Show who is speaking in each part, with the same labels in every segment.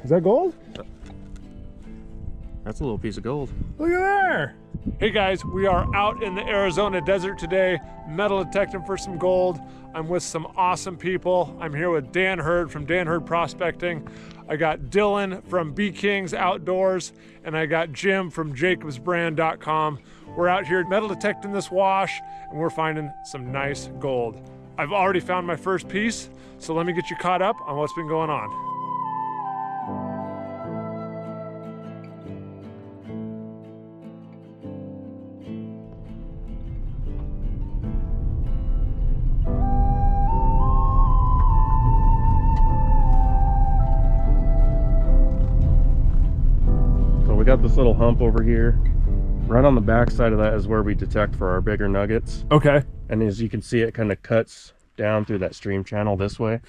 Speaker 1: Is that gold?
Speaker 2: That's a little piece of gold.
Speaker 1: Look at there. Hey guys, we are out in the Arizona desert today, metal detecting for some gold. I'm with some awesome people. I'm here with Dan Hurd from Dan Hurd Prospecting. I got Dylan from B Kings Outdoors, and I got Jim from jacobsbrand.com. We're out here metal detecting this wash, and we're finding some nice gold. I've already found my first piece, so let me get you caught up on what's been going on.
Speaker 2: We got this little hump over here. Right on the back side of that is where we detect for our bigger nuggets.
Speaker 1: Okay.
Speaker 2: And as you can see, it kind of cuts down through that stream channel this way.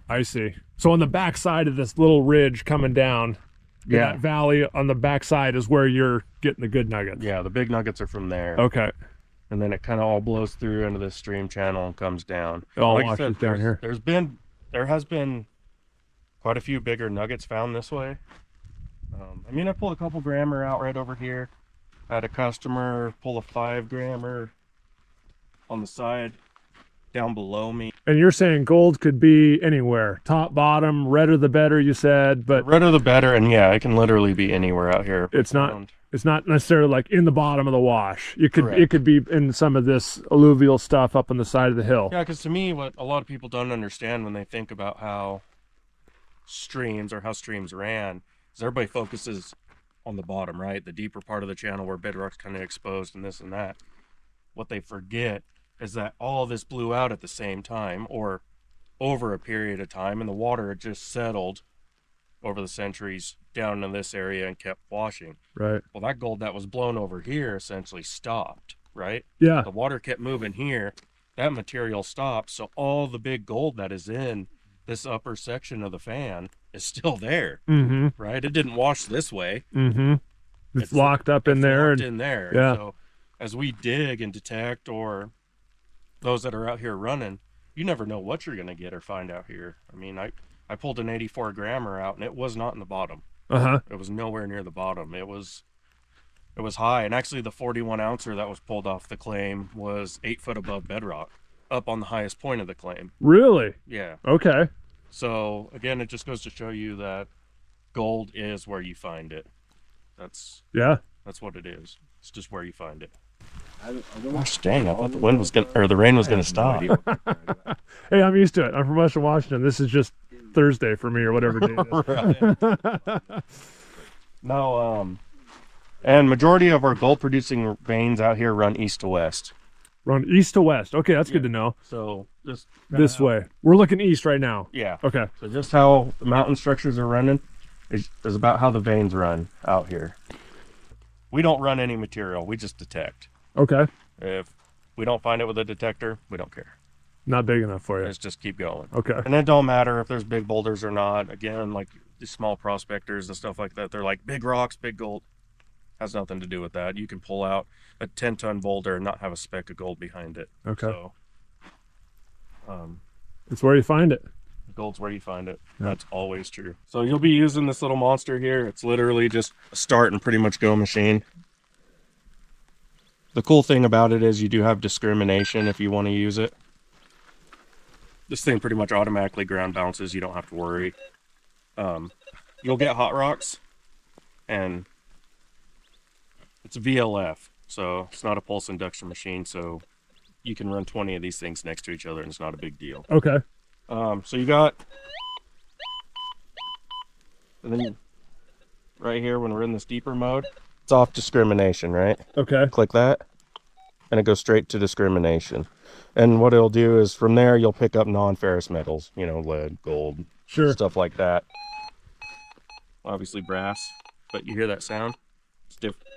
Speaker 1: I see. So on the back side of this little ridge coming down,
Speaker 2: yeah,
Speaker 1: that valley on the back side is where you're getting the good nuggets.
Speaker 2: Yeah, the big nuggets are from there.
Speaker 1: Okay.
Speaker 2: And then it kind of all blows through into this stream channel and comes down.
Speaker 1: It all
Speaker 2: like
Speaker 1: washes
Speaker 2: I said,
Speaker 1: down here.
Speaker 2: There has been quite a few bigger nuggets found this way. I mean, I pulled a couple grammer out right over here. I had a customer pull a 5 grammer on the side down below me.
Speaker 1: And you're saying gold could be anywhere, top, bottom, redder the better, you said, but
Speaker 2: The redder the better, and yeah, it can literally be anywhere out here.
Speaker 1: it's not necessarily like in the bottom of the wash. It could be in some of this alluvial stuff up on the side of the hill.
Speaker 2: Yeah, because to me, what a lot of people don't understand when they think about how streams ran is everybody focuses on the bottom, right? The deeper part of the channel where bedrock's kind of exposed and this and that. What they forget is that all of this blew out at the same time or over a period of time, and the water had just settled over the centuries down in this area and kept washing.
Speaker 1: Right.
Speaker 2: Well, that gold that was blown over here essentially stopped, right?
Speaker 1: Yeah.
Speaker 2: The water kept moving here. That material stopped. So all the big gold that is in this upper section of the fan is still there, right? It didn't wash this way.
Speaker 1: It's locked up in there.
Speaker 2: Locked in there.
Speaker 1: Yeah.
Speaker 2: So as we dig and detect, or those that are out here running, you never know what you're going to get or find out here. I mean, I pulled an 84 grammer out, and it was not in the bottom. It was nowhere near the bottom. It was high, and actually the 41 ouncer that was pulled off the claim was 8 foot above bedrock, up on the highest point of the claim.
Speaker 1: Really?
Speaker 2: Yeah.
Speaker 1: Okay.
Speaker 2: So again, it just goes to show you that gold is where you find it. That's what it is. It's just where you find it. Gosh dang, I thought the wind was gonna, or the rain was gonna stop.
Speaker 1: Hey, I'm used to it. I'm from Western Washington. This is just Thursday for me, or whatever day it is.
Speaker 2: No, and majority of our gold producing veins out here run east to west.
Speaker 1: Run east to west. Okay, that's good to know.
Speaker 2: So just
Speaker 1: This way. We're looking east right now.
Speaker 2: Yeah.
Speaker 1: Okay.
Speaker 2: So just how the mountain structures are running is about how the veins run out here. We don't run any material. We just detect.
Speaker 1: Okay.
Speaker 2: If we don't find it with a detector, we don't care.
Speaker 1: Not big enough for you.
Speaker 2: Let's just keep going.
Speaker 1: Okay.
Speaker 2: And it don't matter if there's big boulders or not. Again, like these small prospectors and stuff like that, they're like big rocks, big gold. Has nothing to do with that. You can pull out a 10-ton boulder and not have a speck of gold behind it.
Speaker 1: Okay.
Speaker 2: So,
Speaker 1: it's where you find it.
Speaker 2: gold's where you find it. Yeah. That's always true. So you'll be using this little monster here. It's literally just a start and pretty much go machine. The cool thing about it is you do have discrimination if you want to use it. This thing pretty much automatically ground bounces. You don't have to worry. You'll get hot rocks, and it's a VLF, so it's not a pulse induction machine, so you can run 20 of these things next to each other and it's not a big deal.
Speaker 1: Okay.
Speaker 2: So you got, and then right here when we're in this deeper mode, it's off discrimination, right?
Speaker 1: Okay.
Speaker 2: Click that, and it goes straight to discrimination. And what it'll do is from there you'll pick up non-ferrous metals, you know, lead, gold,
Speaker 1: sure,
Speaker 2: stuff like that. Obviously brass, but you hear that sound? It's different.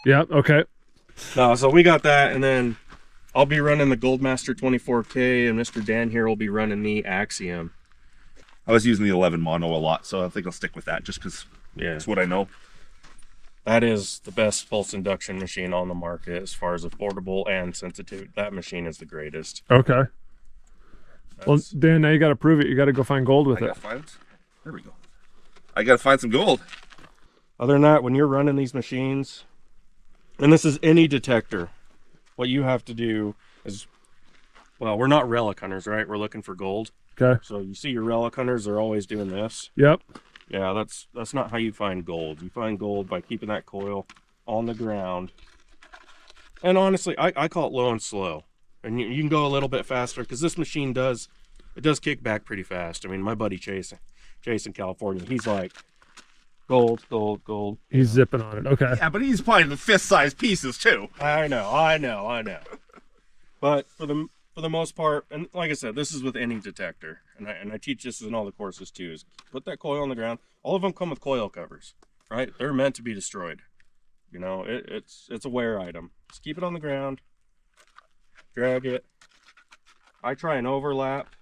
Speaker 1: Yeah, okay.
Speaker 2: No, so we got that, and then I'll be running the Goldmaster 24K, and Mr. Dan here will be running the Axiom.
Speaker 3: I was using the 11 mono a lot, so I think I'll stick with that just because it's what I know.
Speaker 2: That is the best pulse induction machine on the market as far as affordable and sensitive. That machine is the greatest.
Speaker 1: Okay. Well, Dan, now you got to prove it. You got to go find gold with
Speaker 3: I
Speaker 1: it.
Speaker 3: gotta find it. There we go. I gotta find some gold.
Speaker 2: Other than that, when you're running these machines, and this is any detector, what you have to do is, well, we're not relic hunters, right? We're looking for gold.
Speaker 1: Okay.
Speaker 2: So you see your relic hunters, they're always doing this.
Speaker 1: Yep.
Speaker 2: Yeah, that's not how you find gold. You find gold by keeping that coil on the ground. And honestly, I call it low and slow. And you can go a little bit faster because this machine does kick back pretty fast. I mean, my buddy Chase in California, he's like, gold, gold, gold.
Speaker 1: He's zipping on it. Okay.
Speaker 3: Yeah, but he's finding the fist-sized pieces too.
Speaker 2: I know. But for the most part, and like I said, this is with any detector, and I teach this in all the courses too. Is put that coil on the ground. All of them come with coil covers, right? They're meant to be destroyed. You know, it's a wear item. Just keep it on the ground. Drag it. I try and overlap.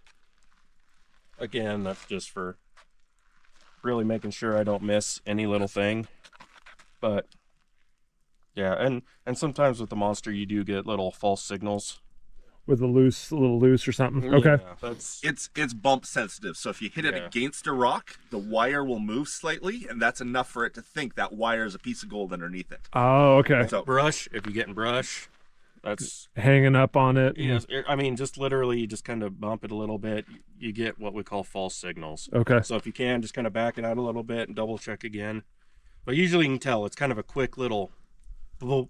Speaker 2: Again, that's just for really making sure I don't miss any little thing. But yeah, and sometimes with the monster you do get little false signals.
Speaker 1: With a little loose or something. Okay.
Speaker 2: Yeah, that's
Speaker 3: It's bump sensitive, so if you hit it
Speaker 2: Yeah.
Speaker 3: against a rock, the wire will move slightly, and that's enough for it to think that wire is a piece of gold underneath it.
Speaker 1: Oh, okay.
Speaker 3: So
Speaker 2: brush. If you're getting brush, that's
Speaker 1: Hanging up on it.
Speaker 2: I mean, just literally just kind of bump it a little bit. You get what we call false signals.
Speaker 1: Okay.
Speaker 2: So if you can, just kind of back it out a little bit and double check again. But usually you can tell it's kind of a quick little boop.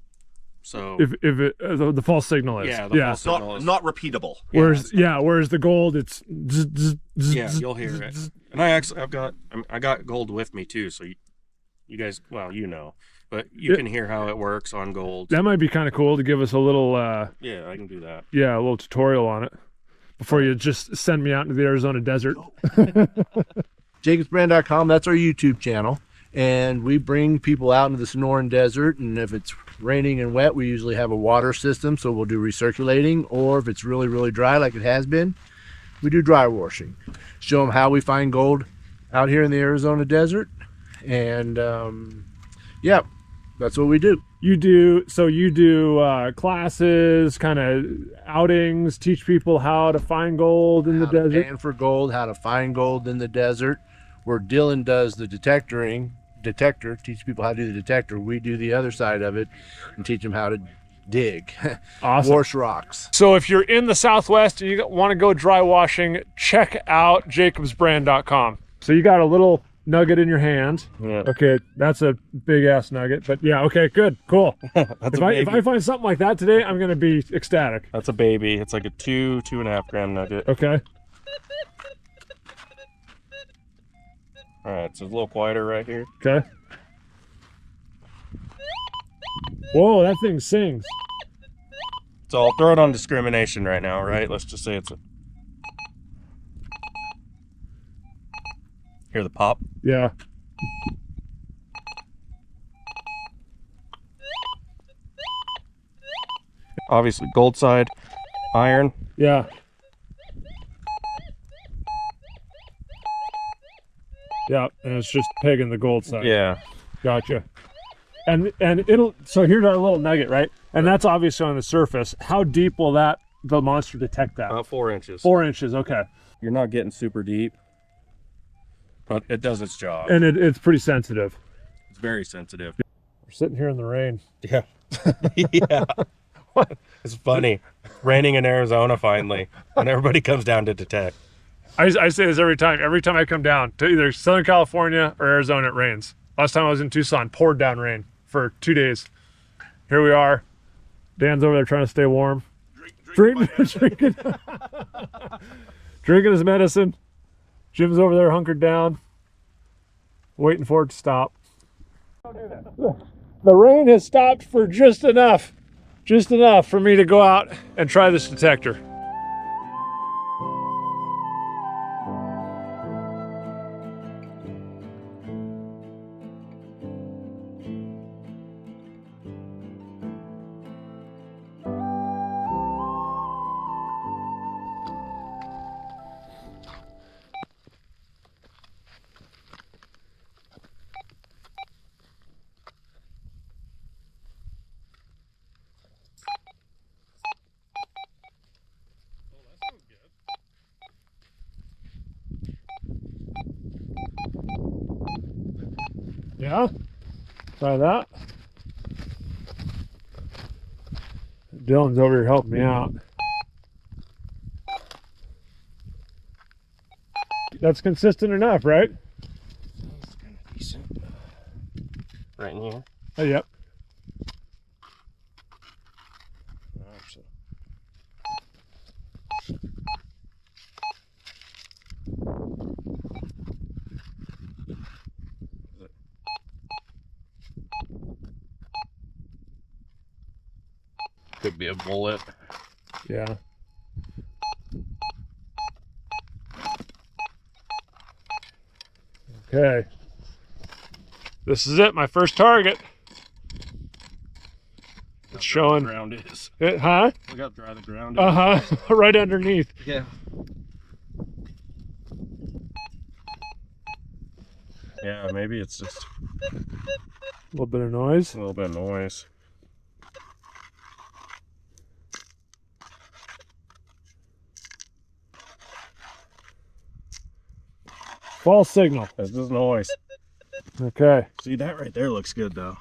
Speaker 2: So
Speaker 1: If it the false signal is.
Speaker 2: yeah, the false signal is,
Speaker 3: not repeatable.
Speaker 1: Whereas the gold, it's
Speaker 2: yeah, you'll hear it. And I got gold with me too, so you guys, well, you know, but you can hear how it works on gold.
Speaker 1: That might be kind of cool to give us a little
Speaker 2: Yeah, I can do that.
Speaker 1: a little tutorial on it before you just send me out into the Arizona desert.
Speaker 4: jacobsbrand.com, that's our YouTube channel, and we bring people out into the Sonoran Desert, and if it's raining and wet, we usually have a water system, so we'll do recirculating, or if it's really, really dry like it has been, we do dry washing. Show them how we find gold out here in the Arizona desert, and yeah, that's what we do.
Speaker 1: You do classes, kind of outings, teach people how to find gold in the
Speaker 4: How to
Speaker 1: desert.
Speaker 4: pan for gold, how to find gold in the desert, where Dylan does the detector, teach people how to do the detector. We do the other side of it and teach them how to dig.
Speaker 1: Awesome.
Speaker 4: Wash rocks.
Speaker 1: So if you're in the Southwest and you want to go dry washing, check out jacobsbrand.com. So you got a little nugget in your hand.
Speaker 2: Yeah.
Speaker 1: Okay, that's a big ass nugget, but yeah, okay, good, cool.
Speaker 2: That's
Speaker 1: If I find something like that today, I'm gonna be ecstatic.
Speaker 2: That's a baby. It's like a 2.5 gram nugget.
Speaker 1: Okay.
Speaker 2: All right, so it's a little quieter right here.
Speaker 1: Okay. Whoa, that thing sings.
Speaker 2: So I'll throw it on discrimination right now, right? Let's just say it's a. Hear the pop?
Speaker 1: Yeah.
Speaker 2: Obviously, gold side, iron.
Speaker 1: Yeah. Yeah, and it's just pegging the gold side.
Speaker 2: Yeah.
Speaker 1: Gotcha. And it'll, so here's our little nugget, right? And that's obviously on the surface. How deep will the monster detect that?
Speaker 2: About 4 inches.
Speaker 1: 4 inches, okay.
Speaker 2: You're not getting super deep, but it does its job.
Speaker 1: And it's pretty sensitive.
Speaker 2: It's very sensitive.
Speaker 1: We're sitting here in the rain.
Speaker 2: Yeah. Yeah. It's funny. Raining in Arizona finally, and everybody comes down to detect.
Speaker 1: I say this every time. Every time I come down to either Southern California or Arizona, it rains. Last time I was in Tucson, poured down rain for 2 days. Here we are. Dan's over there trying to stay warm. Drinking his medicine. Jim's over there hunkered down, waiting for it to stop. The rain has stopped for just enough for me to go out and try this detector. Yeah? Try that. Dylan's over here helping me out. That's consistent enough, right?
Speaker 2: That's kind of decent. Right in here.
Speaker 1: Oh, yep.
Speaker 2: Could be a bullet.
Speaker 1: Yeah. Okay. This is it, my first target. It's showing.
Speaker 2: The ground is.
Speaker 1: It, huh?
Speaker 2: Look how dry the ground is.
Speaker 1: Uh-huh. Right underneath.
Speaker 2: Yeah. Yeah, maybe it's just
Speaker 1: A little bit of noise.
Speaker 2: a little bit of noise.
Speaker 1: False signal.
Speaker 2: That's just noise.
Speaker 1: Okay.
Speaker 2: See, that right there looks good though.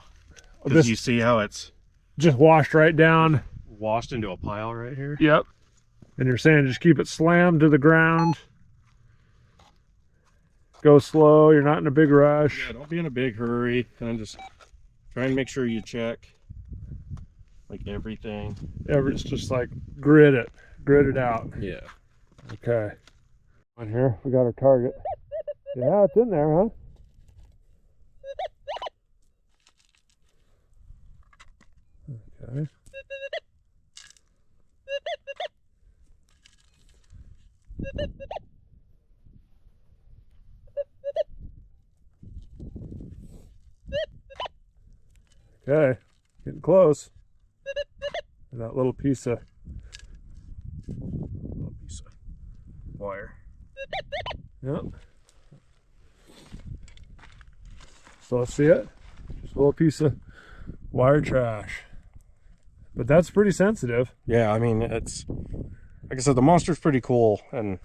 Speaker 1: This-
Speaker 2: Because you see how it's
Speaker 1: Just washed right down.
Speaker 2: washed into a pile right here.
Speaker 1: Yep. And you're saying just keep it slammed to the ground. Go slow. You're not in a big rush.
Speaker 2: Yeah, don't be in a big hurry. Kind of just try and make sure you check like everything.
Speaker 1: It's just like grit it out.
Speaker 2: Yeah.
Speaker 1: Okay. On here, we got our target. Yeah, it's in there, huh? Okay. Okay, getting close. That little piece of
Speaker 2: Wire.
Speaker 1: Yep. Still see it? Just a little piece of wire trash. But that's pretty sensitive.
Speaker 2: Yeah, I mean, it's like I said, the monster's pretty cool and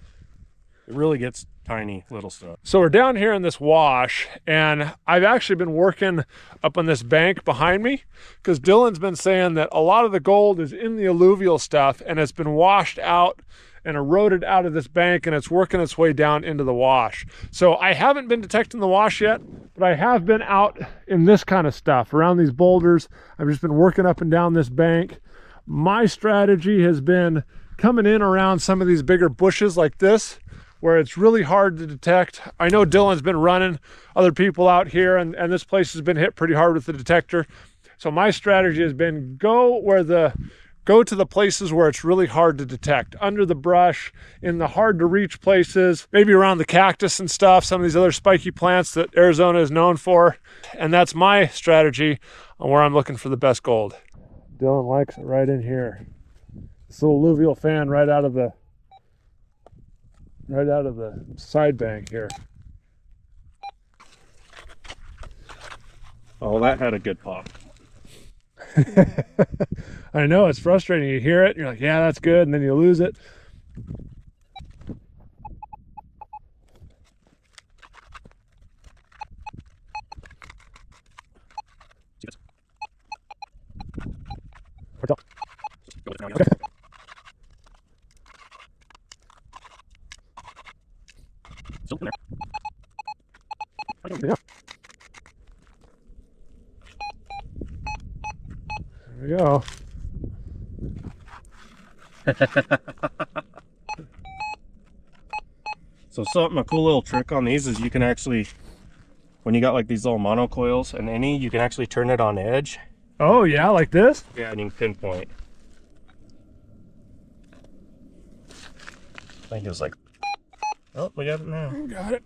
Speaker 2: it really gets tiny little stuff.
Speaker 1: So we're down here in this wash, and I've actually been working up on this bank behind me because Dylan's been saying that a lot of the gold is in the alluvial stuff and it's been washed out and eroded out of this bank, and it's working its way down into the wash. So I haven't been detecting the wash yet, but I have been out in this kind of stuff around these boulders. I've just been working up and down this bank. My strategy has been coming in around some of these bigger bushes like this, where it's really hard to detect. I know Dylan's been running other people out here, and this place has been hit pretty hard with the detector. So my strategy has been go to the places where it's really hard to detect, under the brush, in the hard to reach places, maybe around the cactus and stuff, some of these other spiky plants that Arizona is known for. And that's my strategy on where I'm looking for the best gold. Dylan likes it right in here. This little alluvial fan right out of the side bank here.
Speaker 2: Oh, that had a good pop.
Speaker 1: I know, it's frustrating. You hear it, and you're like, yeah, that's good, and then you lose it. Yeah. There we go.
Speaker 2: So a cool little trick on these is you can actually, when you got like these little monocoils and you can actually turn it on edge.
Speaker 1: Oh yeah, like this?
Speaker 2: Yeah, and you can pinpoint. I think it was like, oh, we got it now.
Speaker 1: Got it.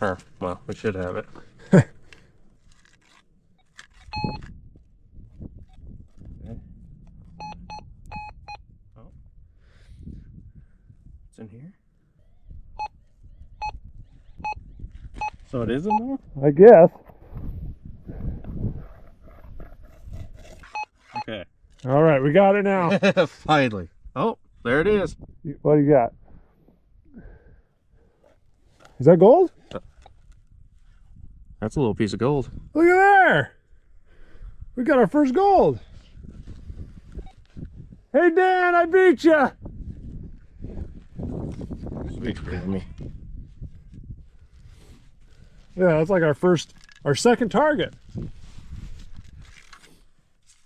Speaker 2: Or, well, we should have it. Oh. It's in here. So it is in there?
Speaker 1: I guess.
Speaker 2: Okay.
Speaker 1: All right, we got it now.
Speaker 2: Finally. Oh, there it is.
Speaker 1: What do you got? Is that gold?
Speaker 2: That's a little piece of gold.
Speaker 1: Look at there. We got our first gold. Hey Dan, I beat you.
Speaker 2: Sweet for me.
Speaker 1: Yeah, that's like our second target.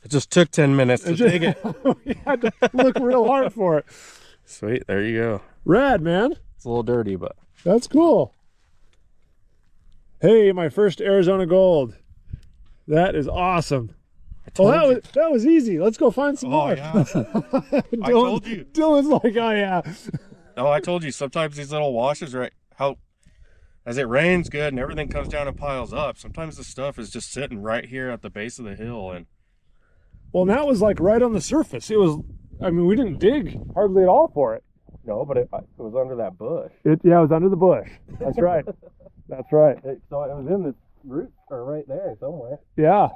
Speaker 2: It just took 10 minutes to dig it.
Speaker 1: We had to look real hard for it.
Speaker 2: Sweet, there you go.
Speaker 1: Rad, man.
Speaker 2: It's a little dirty, but
Speaker 1: That's cool. Hey, my first Arizona gold. That is awesome. Oh, that was easy. Let's go find some more.
Speaker 2: Yeah. I told you.
Speaker 1: Dylan's like, oh yeah.
Speaker 2: No, I told you. Sometimes these little washes, right? As it rains good and everything comes down and piles up, sometimes the stuff is just sitting right here at the base of the hill. And
Speaker 1: Well, that was like right on the surface. It was, I mean, we didn't dig hardly at all for it.
Speaker 2: no, but it was under that bush.
Speaker 1: Yeah, it was under the bush. That's right. That's right.
Speaker 2: So it was in the root or right there somewhere.
Speaker 1: Yeah.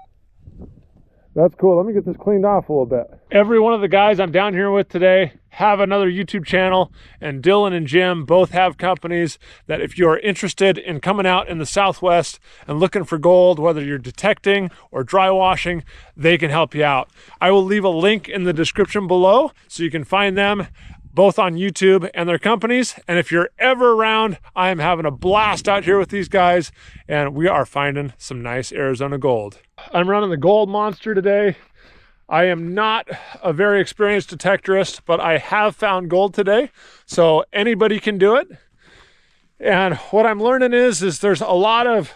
Speaker 1: That's cool. Let me get this cleaned off a little bit. Every one of the guys I'm down here with today have another YouTube channel, and Dylan and Jim both have companies that if you're interested in coming out in the Southwest and looking for gold, whether you're detecting or dry washing, they can help you out. I will leave a link in the description below so you can find them both on YouTube and their companies. And if you're ever around, I am having a blast out here with these guys, and we are finding some nice Arizona gold. I'm running the Gold Monster today. I am not a very experienced detectorist, but I have found gold today, so anybody can do it. And what I'm learning is there's a lot of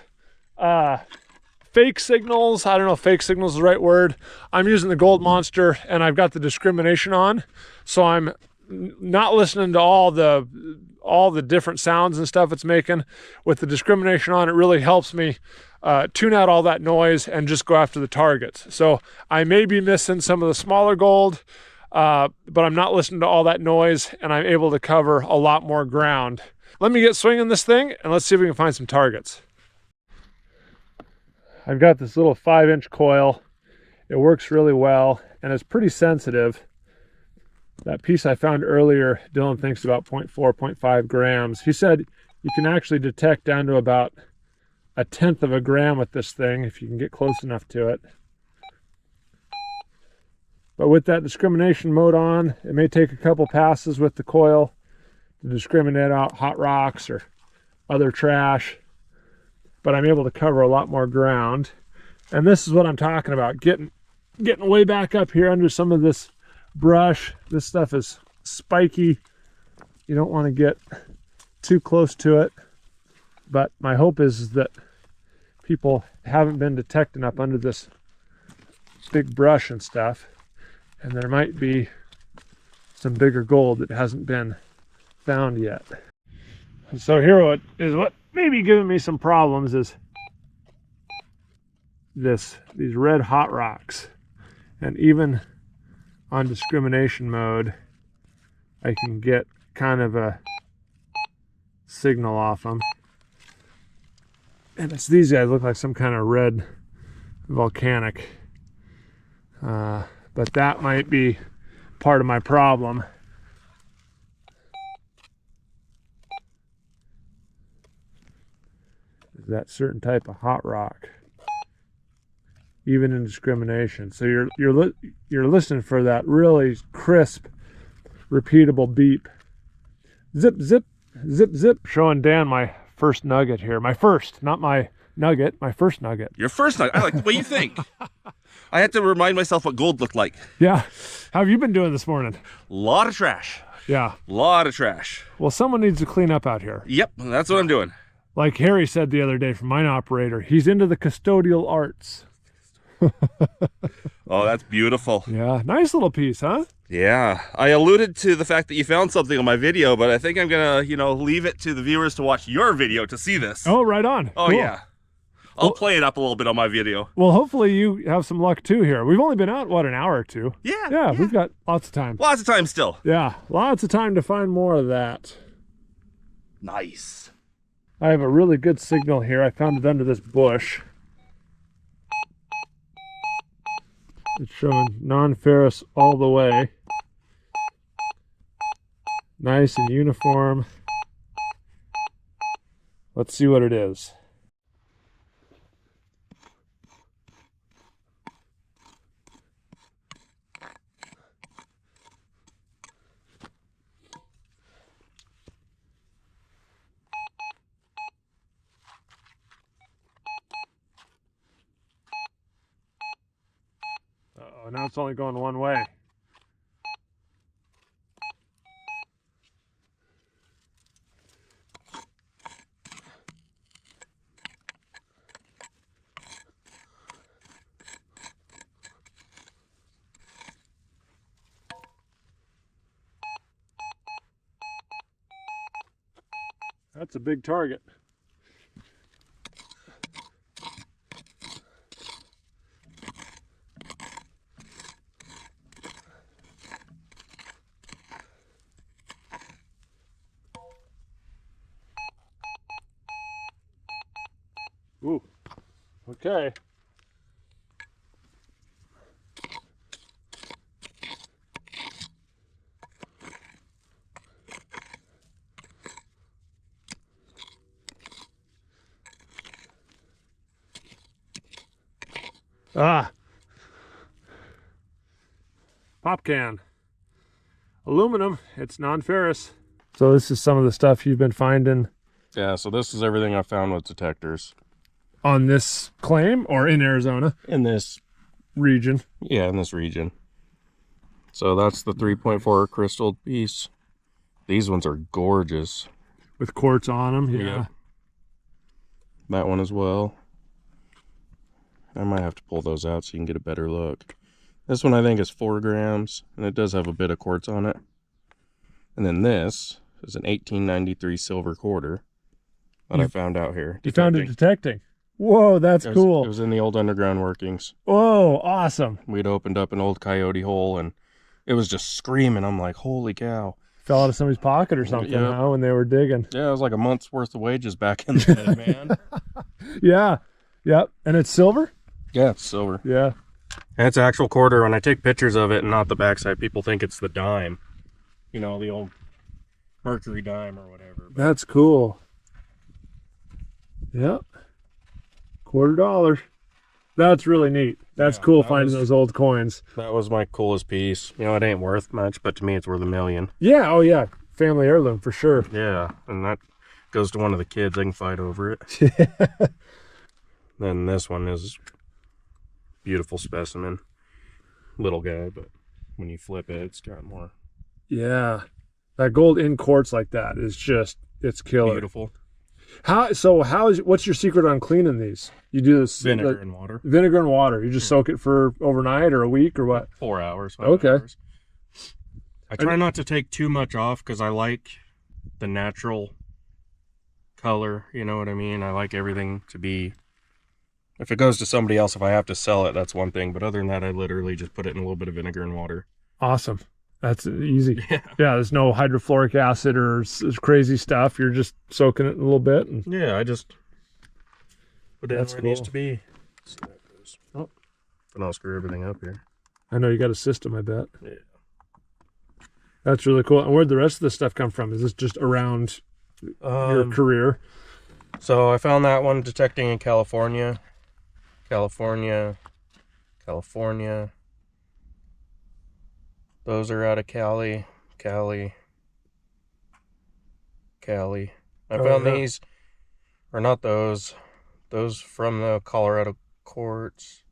Speaker 1: fake signals. I don't know if fake signals is the right word. I'm using the Gold Monster, and I've got the discrimination on, so I'm not listening to all the different sounds and stuff it's making. With the discrimination on, it really helps me tune out all that noise and just go after the targets. So I may be missing some of the smaller gold, but I'm not listening to all that noise, and I'm able to cover a lot more ground. Let me get swinging this thing, and let's see if we can find some targets. I've got this little 5-inch coil. It works really well, and it's pretty sensitive. That piece I found earlier, Dylan thinks about 0.4, 0.5 grams. He said you can actually detect down to about 1/10 of a gram with this thing if you can get close enough to it. But with that discrimination mode on, it may take a couple passes with the coil to discriminate out hot rocks or other trash, but I'm able to cover a lot more ground. And this is what I'm talking about, getting way back up here under some of this brush. This stuff is spiky. You don't want to get too close to it, but my hope is that people haven't been detecting up under this big brush and stuff, and there might be some bigger gold that hasn't been found yet. So here what may be giving me some problems is these red hot rocks, and even on discrimination mode, I can get kind of a signal off them. And it's these guys look like some kind of red volcanic. But that might be part of my problem. Is that certain type of hot rock, even in discrimination. So you're listening for that really crisp, repeatable beep. Zip, zip, zip, zip. Showing Dan my first nugget here. My first, not my nugget, my first nugget.
Speaker 3: Your first nugget. I like the way you think. I had to remind myself what gold looked like.
Speaker 1: Yeah. How have you been doing this morning?
Speaker 3: A lot of trash.
Speaker 1: Yeah.
Speaker 3: A lot of trash.
Speaker 1: Well, someone needs to clean up out here.
Speaker 3: Yep, that's what I'm doing.
Speaker 1: Like Harry said the other day from Mine Operator, he's into the custodial arts.
Speaker 3: Oh, that's beautiful.
Speaker 1: Yeah, nice little piece, huh?
Speaker 3: Yeah, I alluded to the fact that you found something on my video, but I think I'm gonna, leave it to the viewers to watch your video to see this.
Speaker 1: Oh, right on.
Speaker 3: Oh,
Speaker 1: Cool.
Speaker 3: yeah. I'll play it up a little bit on my video.
Speaker 1: Well, hopefully you have some luck too here. We've only been out, what, an hour or two?
Speaker 3: Yeah.
Speaker 1: We've got lots of time.
Speaker 3: Lots of time still.
Speaker 1: Yeah, lots of time to find more of that.
Speaker 3: Nice.
Speaker 1: I have a really good signal here. I found it under this bush. It's showing non-ferrous all the way. Nice and uniform. Let's see what it is. now it's only going one way. That's a big target. Ooh, okay. Ah, pop can. Aluminum, it's non-ferrous. So this is some of the stuff you've been finding
Speaker 2: Yeah, so this is everything I found with detectors.
Speaker 1: on this claim or in Arizona
Speaker 2: In this,
Speaker 1: region.
Speaker 2: yeah, in this region. So that's the 3.4 crystal piece. These ones are gorgeous.
Speaker 1: With quartz on them, yeah.
Speaker 2: Yep. That one as well. I might have to pull those out so you can get a better look. This one I think is 4 grams, and it does have a bit of quartz on it. And then this is an 1893 silver quarter that I found out here.
Speaker 1: You found it detecting. Whoa, that's cool.
Speaker 2: It was in the old underground workings.
Speaker 1: Whoa, awesome.
Speaker 2: We'd opened up an old coyote hole, and it was just screaming. I'm like, holy cow.
Speaker 1: Fell out of somebody's pocket or something,
Speaker 2: Yep.
Speaker 1: huh, when they were digging.
Speaker 2: Yeah, it was like a month's worth of wages back in the day, man.
Speaker 1: Yeah, yep. And it's silver?
Speaker 2: Yeah, it's silver.
Speaker 1: Yeah.
Speaker 2: And it's an actual quarter. When I take pictures of it and not the backside, people think it's the dime. You know, the old mercury dime or whatever. But
Speaker 1: That's cool. Yep. $quarter. That's really neat. That's
Speaker 2: Yeah,
Speaker 1: cool
Speaker 2: that
Speaker 1: finding
Speaker 2: was-
Speaker 1: those old coins.
Speaker 2: that was my coolest piece. You know, it ain't worth much, but to me it's worth $1 million.
Speaker 1: Yeah, oh yeah. Family heirloom for sure.
Speaker 2: Yeah, and that goes to one of the kids. They can fight over it. Then this one is beautiful specimen. Little guy, but when you flip it, it's got more
Speaker 1: Yeah. That gold in quartz like that is just, it's killer.
Speaker 2: beautiful.
Speaker 1: What's your secret on cleaning these? You do this
Speaker 2: Vinegar and water.
Speaker 1: vinegar and water. You just soak it for overnight or a week or what?
Speaker 2: 4 hours. 5
Speaker 1: Okay.
Speaker 2: hours. I try not to take too much off because I like the natural color. You know what I mean? I like everything to be. If it goes to somebody else, if I have to sell it, that's one thing. But other than that, I literally just put it in a little bit of vinegar and water.
Speaker 1: Awesome. That's easy.
Speaker 2: Yeah.
Speaker 1: Yeah, there's no hydrofluoric acid or crazy stuff. You're just soaking it a little bit. And
Speaker 2: Yeah, I just put it
Speaker 1: That's
Speaker 2: where it needs
Speaker 1: cool.
Speaker 2: to be. So that goes. Oh, and I'll screw everything up here.
Speaker 1: I know you got a system, I bet.
Speaker 2: Yeah.
Speaker 1: That's really cool. And where'd the rest of the stuff come from? Is this just around your career?
Speaker 2: So I found that one detecting in California. Those are out of Cali. I found
Speaker 1: yeah.
Speaker 2: these, or not those from the Colorado quartz.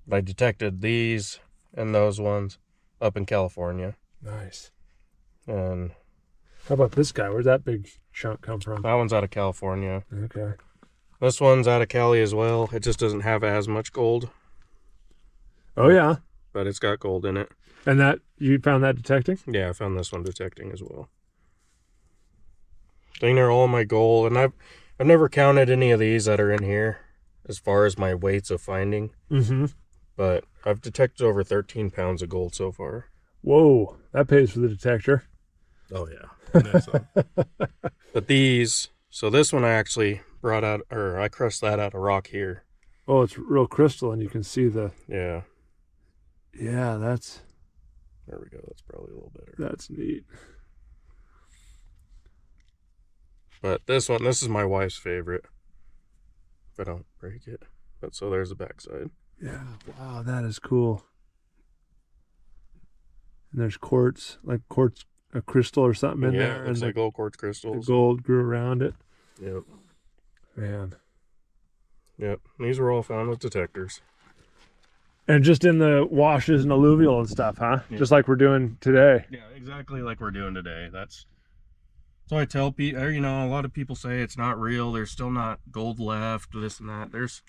Speaker 2: But I detected these and those ones up in California.
Speaker 1: Nice.
Speaker 2: And
Speaker 1: How about this guy? Where'd that big chunk come from?
Speaker 2: that one's out of California.
Speaker 1: Okay.
Speaker 2: This one's out of Cali as well. It just doesn't have as much gold,
Speaker 1: Oh, yeah.
Speaker 2: but it's got gold in it.
Speaker 1: And that, you found that detecting?
Speaker 2: Yeah, I found this one detecting as well. I think they're all my goal, and I've never counted any of these that are in here as far as my weights of finding,
Speaker 1: Mm-hmm.
Speaker 2: but I've detected over 13 pounds of gold so far.
Speaker 1: Whoa, that pays for the detector.
Speaker 2: Oh yeah. But these, so this one I actually brought out, or I crushed that out of rock here.
Speaker 1: Oh, it's real crystal, and you can see the.
Speaker 2: Yeah,
Speaker 1: Yeah, that's
Speaker 2: there we go. That's probably a little better.
Speaker 1: that's neat.
Speaker 2: But this one, this is my wife's favorite. If I don't break it. But so there's the backside.
Speaker 1: Yeah. Wow, that is cool. And there's quartz, like quartz, a crystal or something in
Speaker 2: Yeah,
Speaker 1: there,
Speaker 2: it looks
Speaker 1: and
Speaker 2: like gold quartz
Speaker 1: the
Speaker 2: crystals.
Speaker 1: gold grew around it.
Speaker 2: Yep.
Speaker 1: Man.
Speaker 2: Yep. These were all found with detectors.
Speaker 1: And just in the washes and alluvial and stuff, huh?
Speaker 2: Yeah.
Speaker 1: Just like we're doing today.
Speaker 2: Yeah, exactly like we're doing today. So I tell people, you know, a lot of people say it's not real. There's still not gold left, this and that. There's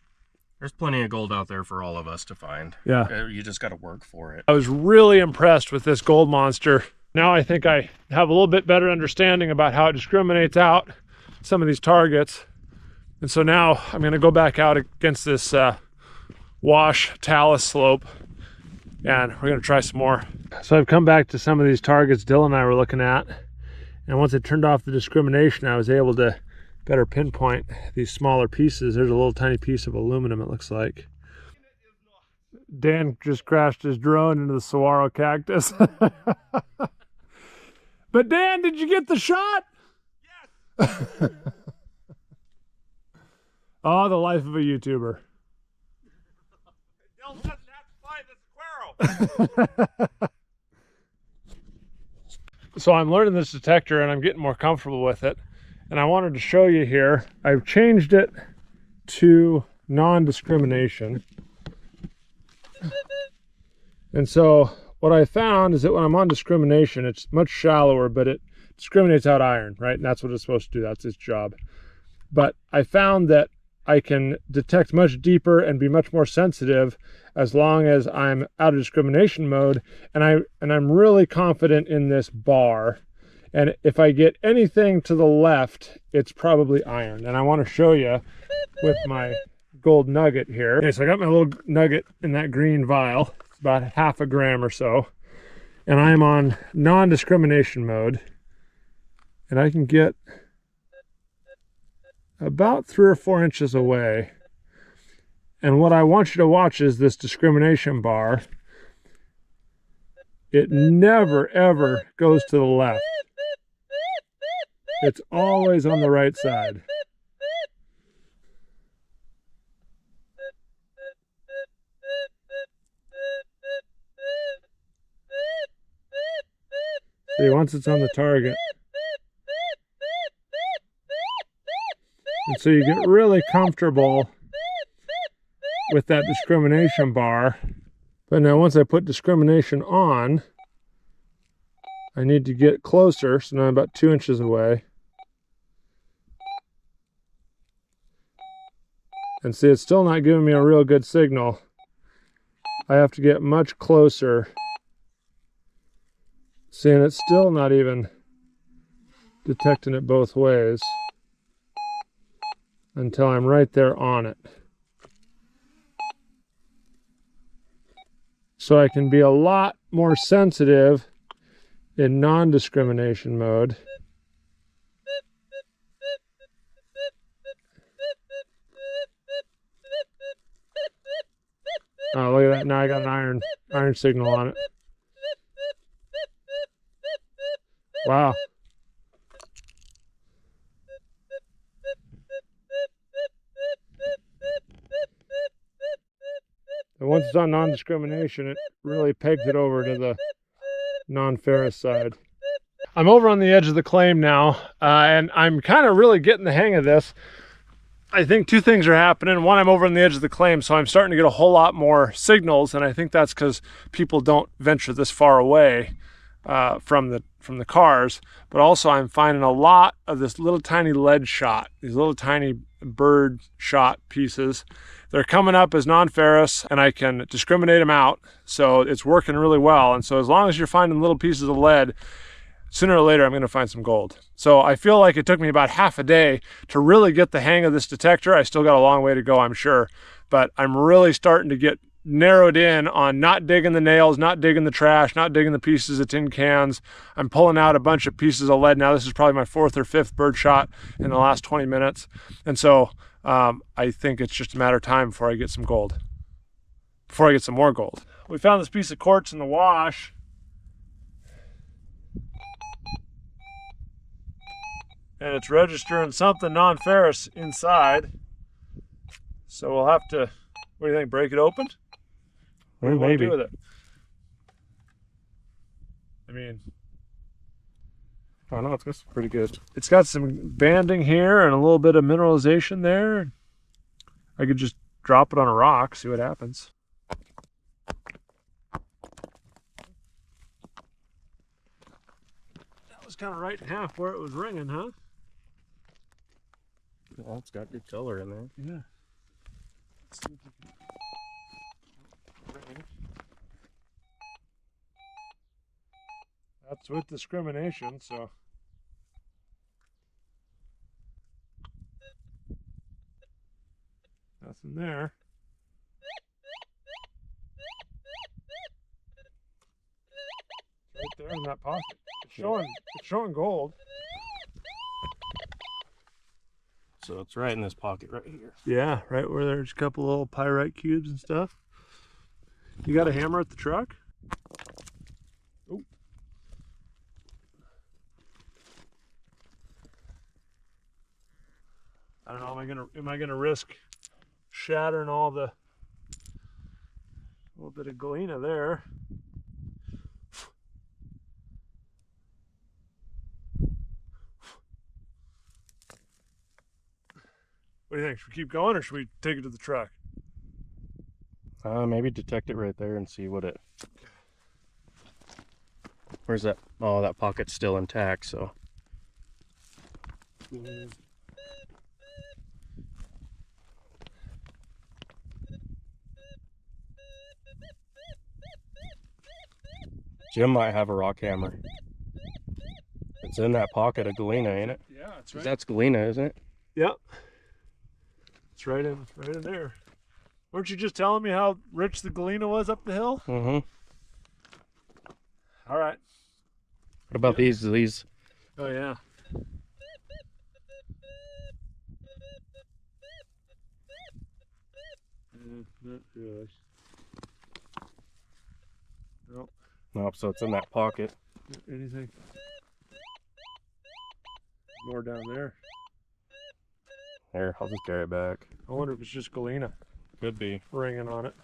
Speaker 2: plenty of gold out there for all of us to find.
Speaker 1: Yeah.
Speaker 2: You just got to work for it.
Speaker 1: I was really impressed with this gold monster. Now I think I have a little bit better understanding about how it discriminates out some of these targets. And so now I'm going to go back out against this wash talus slope, and we're going to try some more. So I've come back to some of these targets Dylan and I were looking at, and once I turned off the discrimination, I was able to better pinpoint these smaller pieces. There's a little tiny piece of aluminum, it looks like. Dan just crashed his drone into the saguaro cactus. But Dan, did you get the shot? Yes. Oh, the life of a YouTuber.
Speaker 3: Dylan doesn't have to find the squirrel.
Speaker 1: So I'm learning this detector and I'm getting more comfortable with it. And I wanted to show you here, I've changed it to non-discrimination. And so what I found is that when I'm on discrimination, it's much shallower, but it discriminates out iron, right? And that's what it's supposed to do, that's its job. But I found that I can detect much deeper and be much more sensitive as long as I'm out of discrimination mode, and I'm really confident in this bar. And if I get anything to the left, it's probably iron. And I want to show you with my gold nugget here. Okay, so I got my little nugget in that green vial. It's about 0.5 gram or so. And I'm on non-discrimination mode. And I can get about 3 or 4 inches away. And what I want you to watch is this discrimination bar. It never, ever goes to the left. It's always on the right side. See, once it's on the target. And so you get really comfortable with that discrimination bar. But now once I put discrimination on, I need to get closer. So now I'm about 2 inches away. And see, it's still not giving me a real good signal. I have to get much closer. See, and it's still not even detecting it both ways until I'm right there on it. So I can be a lot more sensitive in non-discrimination mode. Oh, look at that. Now I got an iron signal on it. Wow. And once it's on non-discrimination, it really pegs it over to the non-ferrous side. I'm over on the edge of the claim now, and I'm kind of really getting the hang of this. I think 2 things are happening. One, I'm over on the edge of the claim, so I'm starting to get a whole lot more signals, and I think that's because people don't venture this far away from the cars. But also I'm finding a lot of this little tiny lead shot, these little tiny bird shot pieces. They're coming up as non-ferrous, and I can discriminate them out, so it's working really well. And so as long as you're finding little pieces of lead, sooner or later I'm going to find some gold. So I feel like it took me about half a day to really get the hang of this detector. I still got a long way to go, I'm sure, but I'm really starting to get narrowed in on not digging the nails, not digging the trash, not digging the pieces of tin cans. I'm pulling out a bunch of pieces of lead now. This is probably my 4th or 5th bird shot in the last 20 minutes. And so I think it's just a matter of time before I get some gold, before I get some more gold. We found this piece of quartz in the wash. And it's registering something non-ferrous inside. So we'll have to, what do you think, break it open? What do you want to do with it? I mean, I don't know, it's pretty good. It's got some banding here and a little bit of mineralization there. I could just drop it on a rock, see what happens. was kind of right in half where it was ringing, huh?
Speaker 2: Well, it's got good color in there.
Speaker 1: Yeah. That's with discrimination, so. Nothing there. Right there in that pocket. It's showing gold.
Speaker 2: So it's right in this pocket right here.
Speaker 1: Yeah, right where there's a couple little pyrite cubes and stuff. You got a hammer at the truck? Oh. I don't know, am I gonna risk shattering all the little bit of galena there? What do you think? Should we keep going or should we take it to the truck?
Speaker 2: Maybe detect it right there and see what it... Where's that? Oh, that pocket's still intact, so... Jim might have a rock hammer. It's in that pocket of galena, ain't it?
Speaker 1: Yeah, that's right.
Speaker 2: That's galena, isn't it?
Speaker 1: Yep. It's right in there. Weren't you just telling me how rich the galena was up the hill?
Speaker 2: Mm-hmm.
Speaker 1: All right.
Speaker 2: What about these?
Speaker 1: Oh yeah. Not really. Nope.
Speaker 2: Nope, so it's in that pocket.
Speaker 1: Anything? More down there.
Speaker 2: Here, I'll just carry it back.
Speaker 1: I wonder if it's just galena
Speaker 2: Could be.
Speaker 1: ringing on it.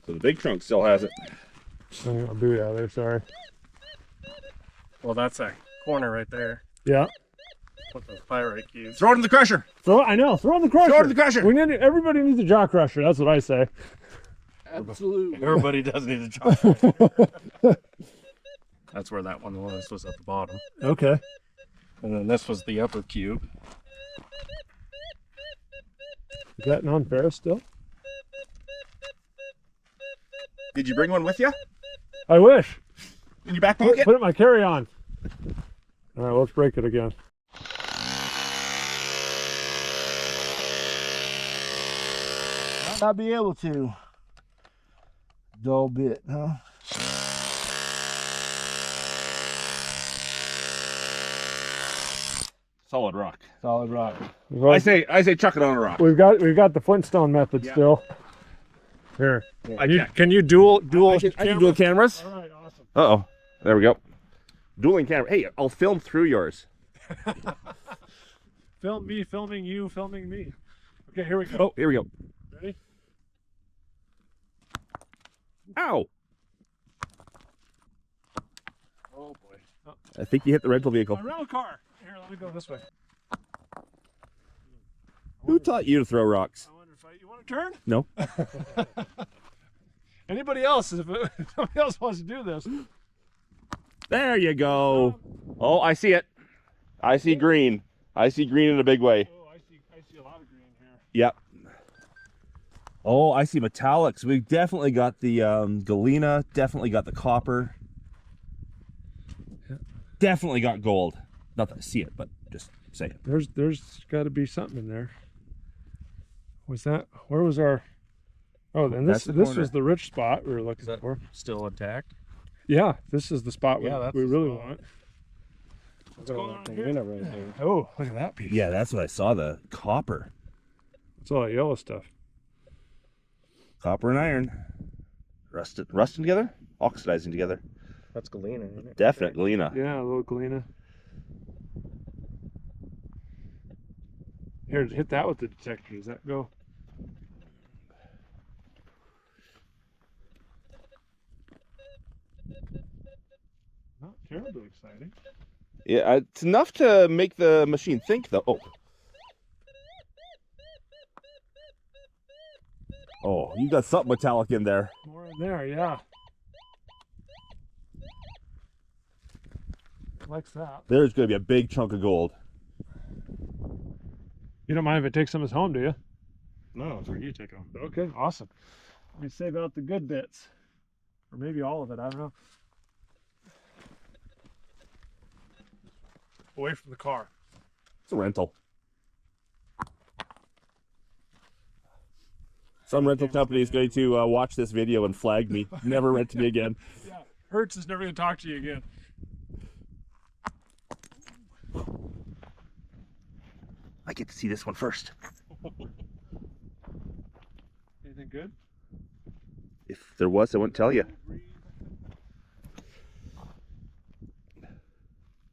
Speaker 3: So the big trunk still has it.
Speaker 1: I'm gonna boot out of there, sorry.
Speaker 2: Well, that's that corner right there
Speaker 1: Yeah.
Speaker 2: with those pyrite cubes.
Speaker 3: Throw it in the crusher.
Speaker 1: I know, throw in the crusher.
Speaker 3: Throw it in the crusher.
Speaker 1: Everybody needs a jaw crusher, that's what I say.
Speaker 4: Absolutely.
Speaker 2: Everybody does need a job. That's where that one was at the bottom.
Speaker 1: Okay.
Speaker 2: And then this was the upper cube.
Speaker 1: Is that non-ferrous still?
Speaker 3: Did you bring one with you
Speaker 1: I wish.
Speaker 3: in your back pocket?
Speaker 1: Put it in my carry-on. All right, let's break it again.
Speaker 4: Not be able to. Dull bit, huh?
Speaker 3: Solid rock.
Speaker 4: Solid rock.
Speaker 3: I say chuck it on a rock.
Speaker 1: We've got the Flintstone method still. Here.
Speaker 3: I
Speaker 1: Can you dual
Speaker 3: I can dual cameras.
Speaker 1: All right, awesome.
Speaker 3: Uh-oh. There we go. Dueling camera. Hey, I'll film through yours.
Speaker 1: Film me, filming you, filming me. Okay, here we go.
Speaker 3: Oh, here we go.
Speaker 1: Ready?
Speaker 3: Ow!
Speaker 1: Oh boy. Oh,
Speaker 3: I think you hit the rental vehicle.
Speaker 1: my rental car. Here, let me go this way.
Speaker 3: Who taught you to throw rocks?
Speaker 1: I wonder if you want to turn?
Speaker 3: No.
Speaker 1: Anybody else, if somebody else wants to do this.
Speaker 3: There you go. Oh, I see it. I see green. I see green in a big way.
Speaker 1: Oh, I see a lot of green here.
Speaker 3: Yep. Oh, I see metallics. We've definitely got the galena. Definitely got the copper.
Speaker 1: Yeah.
Speaker 3: Definitely got gold. Not that I see it, but just say it.
Speaker 1: There's got to be something in there. Was that? Where was our? Oh, and this was the rich spot we were looking for.
Speaker 2: Still intact?
Speaker 1: Yeah, this is the spot
Speaker 2: that's
Speaker 1: we
Speaker 2: the
Speaker 1: really
Speaker 2: spot.
Speaker 1: want.
Speaker 2: What's going on here? Right there.
Speaker 1: Oh, look at that piece.
Speaker 3: Yeah, that's what I saw. The copper.
Speaker 1: It's all that yellow stuff.
Speaker 3: Copper and iron. Rusting together? Oxidizing together.
Speaker 2: That's galena, isn't it?
Speaker 3: Definite galena.
Speaker 1: Yeah, a little galena. Here, hit that with the detector. Does that go? Not terribly exciting.
Speaker 3: Yeah, it's enough to make the machine think, though. Oh. Oh, you got something metallic in there.
Speaker 1: More in there, yeah. Likes that.
Speaker 3: There's going to be a big chunk of gold.
Speaker 1: You don't mind if I take some of this home, do you?
Speaker 2: No, it's where you take them.
Speaker 1: Okay, awesome. Let me save out the good bits. Or maybe all of it, I don't know. Away from the car.
Speaker 3: It's a rental. Some rental company is going to watch this video and flag me. Never rent me again.
Speaker 1: Yeah, Hertz is never going to talk to you again.
Speaker 3: I get to see this one first.
Speaker 1: Anything good?
Speaker 3: If there was, I wouldn't tell you.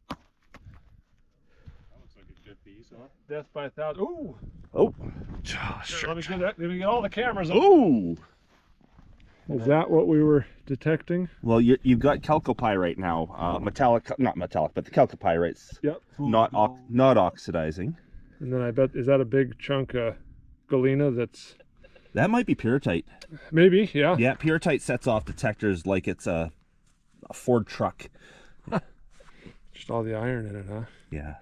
Speaker 2: That looks like a good piece, huh?
Speaker 1: Death by 1,000. Ooh!
Speaker 3: Oh.
Speaker 1: Here, let me get all the cameras on.
Speaker 3: Ooh.
Speaker 1: Is that what we were detecting?
Speaker 3: Well, you've got chalcopyrite now. Not metallic, but the chalcopyrite's
Speaker 1: Yep.
Speaker 3: not oxidizing.
Speaker 1: And then I bet, is that a big chunk of galena that's...
Speaker 3: That might be pyrrhotite.
Speaker 1: Maybe, yeah.
Speaker 3: Yeah, pyrrhotite sets off detectors like it's a Ford truck.
Speaker 1: Just all the iron in it, huh?
Speaker 3: Yeah.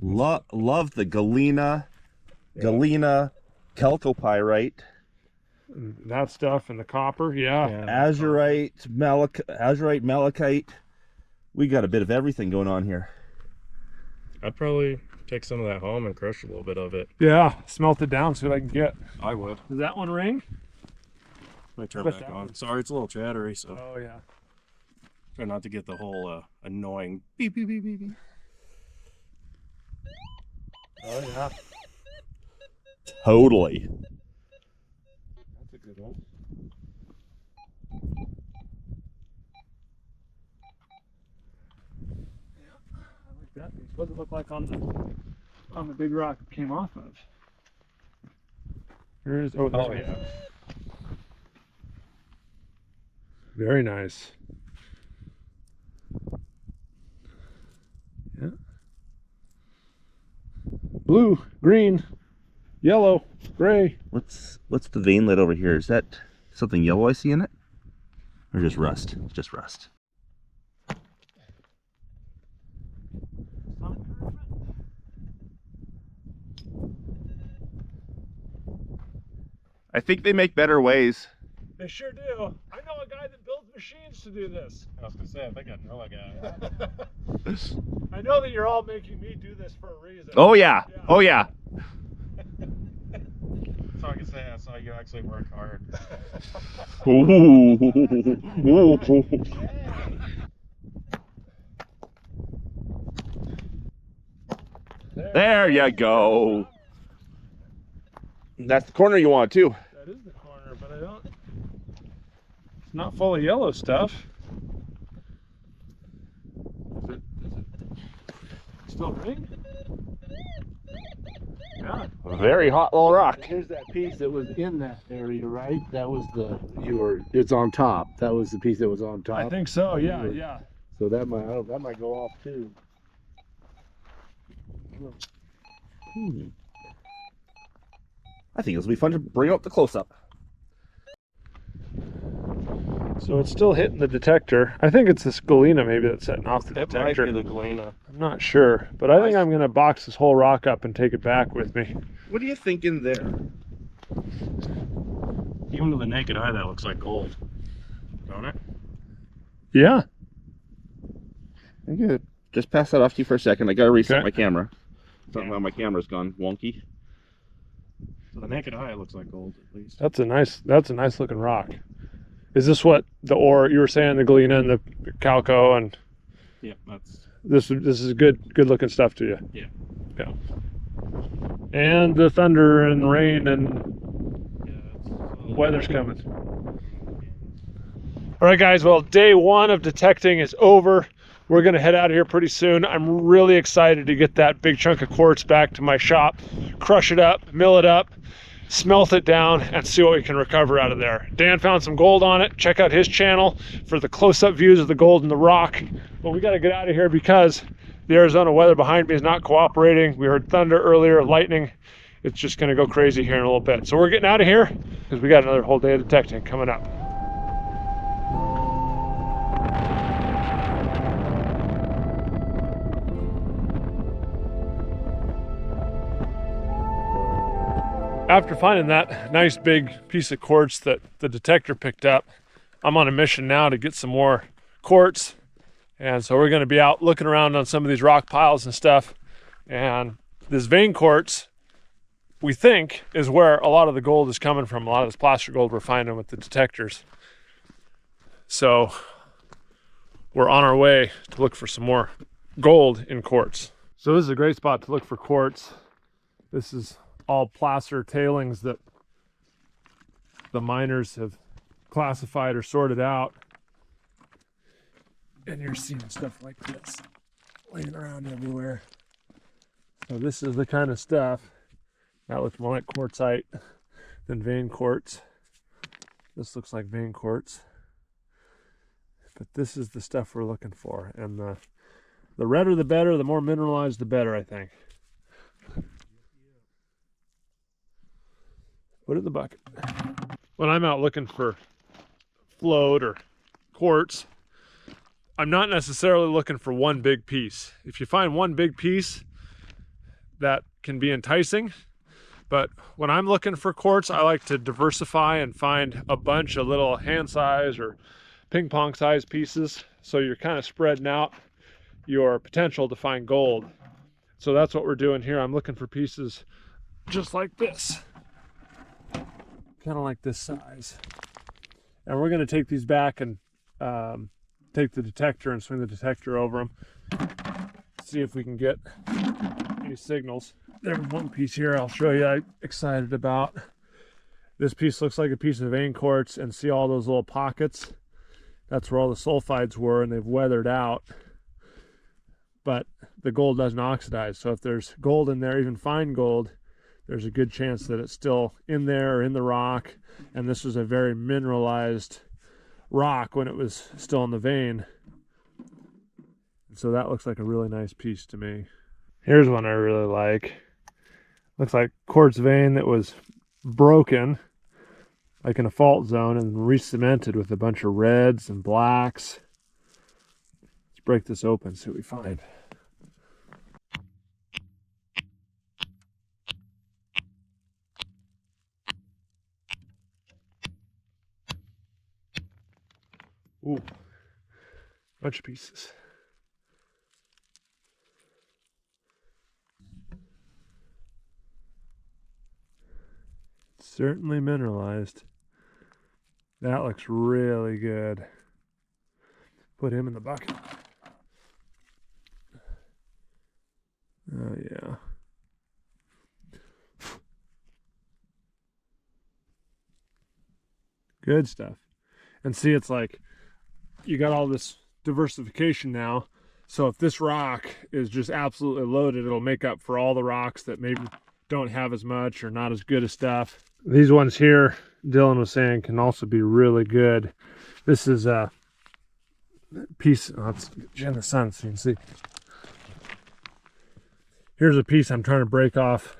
Speaker 3: Love the galena, chalcopyrite,
Speaker 1: And that stuff and the copper, yeah.
Speaker 3: azurite, malachite. We got a bit of everything going on here.
Speaker 2: I'd probably take some of that home and crush a little bit of it.
Speaker 1: Yeah, smelt it down, see what I can get.
Speaker 2: I would.
Speaker 1: Does that one ring?
Speaker 2: Let me turn
Speaker 1: Bet
Speaker 2: back
Speaker 1: that
Speaker 2: on.
Speaker 1: one-
Speaker 2: Sorry, it's a little chattery, so
Speaker 1: Oh, yeah.
Speaker 2: try not to get the whole annoying beep, beep, beep, beep, beep.
Speaker 1: Oh, yeah.
Speaker 3: Totally.
Speaker 1: That's a good one. Yeah, I like that piece. What does it look like on the big rock it came off of? There's, oh,
Speaker 2: Oh,
Speaker 1: there's-
Speaker 2: yeah.
Speaker 1: Very nice. Yeah. Blue, green, yellow, gray.
Speaker 3: What's the veinlet over here? Is that something yellow I see in it? Or just rust? It's just rust. I think they make better ways.
Speaker 1: They sure do. I know a guy that builds machines to do this.
Speaker 2: I was gonna say, I think I know a guy.
Speaker 1: I know that you're all making me do this for a reason.
Speaker 3: Oh yeah. Oh yeah.
Speaker 2: So I can say I saw you actually work hard.
Speaker 3: Ooh. There you go. That's the corner you want too.
Speaker 1: That is the corner, but I don't. It's not full of yellow stuff. Is it still ring? Yeah.
Speaker 3: Very hot little rock.
Speaker 4: Here's that piece that was in that area, right? That was it's on top. That was the piece that was on top.
Speaker 1: I think so. Yeah, yeah.
Speaker 4: So that might go off too.
Speaker 3: I think this will be fun to bring up the close-up.
Speaker 1: So it's still hitting the detector. I think it's this galena maybe that's setting off the
Speaker 2: It might
Speaker 1: detector.
Speaker 2: be the galena.
Speaker 1: I'm not sure, but I think I'm gonna box this whole rock up and take it back with me.
Speaker 3: What are you thinking there?
Speaker 2: Even to the naked eye, that looks like gold. Don't it?
Speaker 1: Yeah.
Speaker 3: I'm gonna just pass that off to you for a second. I gotta reset
Speaker 1: Okay.
Speaker 3: my camera. Somehow my camera's gone wonky.
Speaker 2: To the naked eye, it looks like gold at least.
Speaker 1: That's a nice looking rock. Is this what the ore you were saying, the galena and the calco, and
Speaker 2: Yeah, that's.
Speaker 1: this is good looking stuff to you?
Speaker 2: Yeah.
Speaker 1: Yeah. And the thunder and rain and
Speaker 2: Yeah,
Speaker 1: weather's coming. All right, guys. Well, day one of detecting is over. We're going to head out of here pretty soon. I'm really excited to get that big chunk of quartz back to my shop, crush it up, mill it up, smelt it down, and see what we can recover out of there. Dan found some gold on it. Check out his channel for the close-up views of the gold in the rock. But we got to get out of here because the Arizona weather behind me is not cooperating. We heard thunder earlier, lightning it's just gonna go crazy here in a little bit. So we're getting out of here because we got another whole day of detecting coming up. After finding that nice big piece of quartz that the detector picked up, I'm on a mission now to get some more quartz. And so we're going to be out looking around on some of these rock piles and stuff. And this vein quartz, we think, is where a lot of the gold is coming from. A lot of this placer gold we're finding with the detectors. So we're on our way to look for some more gold in quartz. So this is a great spot to look for quartz. This is all placer tailings that the miners have classified or sorted out. And you're seeing stuff like this laying around everywhere. So this is the kind of stuff that looks more like quartzite than vein quartz. This looks like vein quartz. But this is the stuff we're looking for. And the redder the better, the more mineralized the better, I think. Put it in the bucket. When I'm out looking for float or quartz, I'm not necessarily looking for one big piece. If you find one big piece, that can be enticing. But when I'm looking for quartz, I like to diversify and find a bunch of little hand size or ping pong size pieces. So you're kind of spreading out your potential to find gold. So that's what we're doing here. I'm looking for pieces just like this. Kind of like this size. And we're going to take these back and take the detector and swing the detector over them. See if we can get any signals. There's one piece here I'll show you I'm excited about. This piece looks like a piece of vein quartz, and see all those little pockets? That's where all the sulfides were, and they've weathered out. But the gold doesn't oxidize. So if there's gold in there, even fine gold, there's a good chance that it's still in there or in the rock. And this was a very mineralized rock when it was still in the vein. So that looks like a really nice piece to me. Here's one I really like. Looks like quartz vein that was broken, like in a fault zone, and re-cemented with a bunch of reds and blacks. Let's break this open, see what we find. Ooh, bunch of pieces. Certainly mineralized. That looks really good. Put him in the bucket. Oh yeah. Good stuff. And see, it's like you got all this diversification now. So if this rock is just absolutely loaded, it'll make up for all the rocks that maybe don't have as much or not as good as stuff. These ones here, Dylan was saying, can also be really good. This is a piece, let's get in the sun so you can see. Here's a piece I'm trying to break off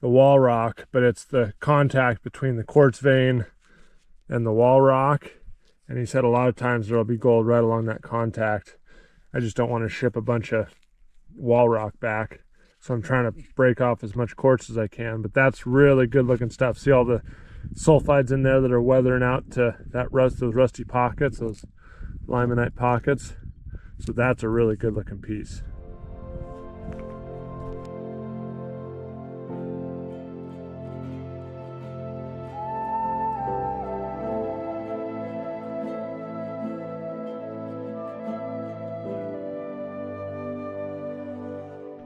Speaker 1: the wall rock, but it's the contact between the quartz vein and the wall rock. And he said a lot of times there'll be gold right along that contact. I just don't want to ship a bunch of wall rock back. So I'm trying to break off as much quartz as I can. But that's really good looking stuff. See all the sulfides in there that are weathering out to that rust, those rusty pockets, those limonite pockets. So that's a really good looking piece.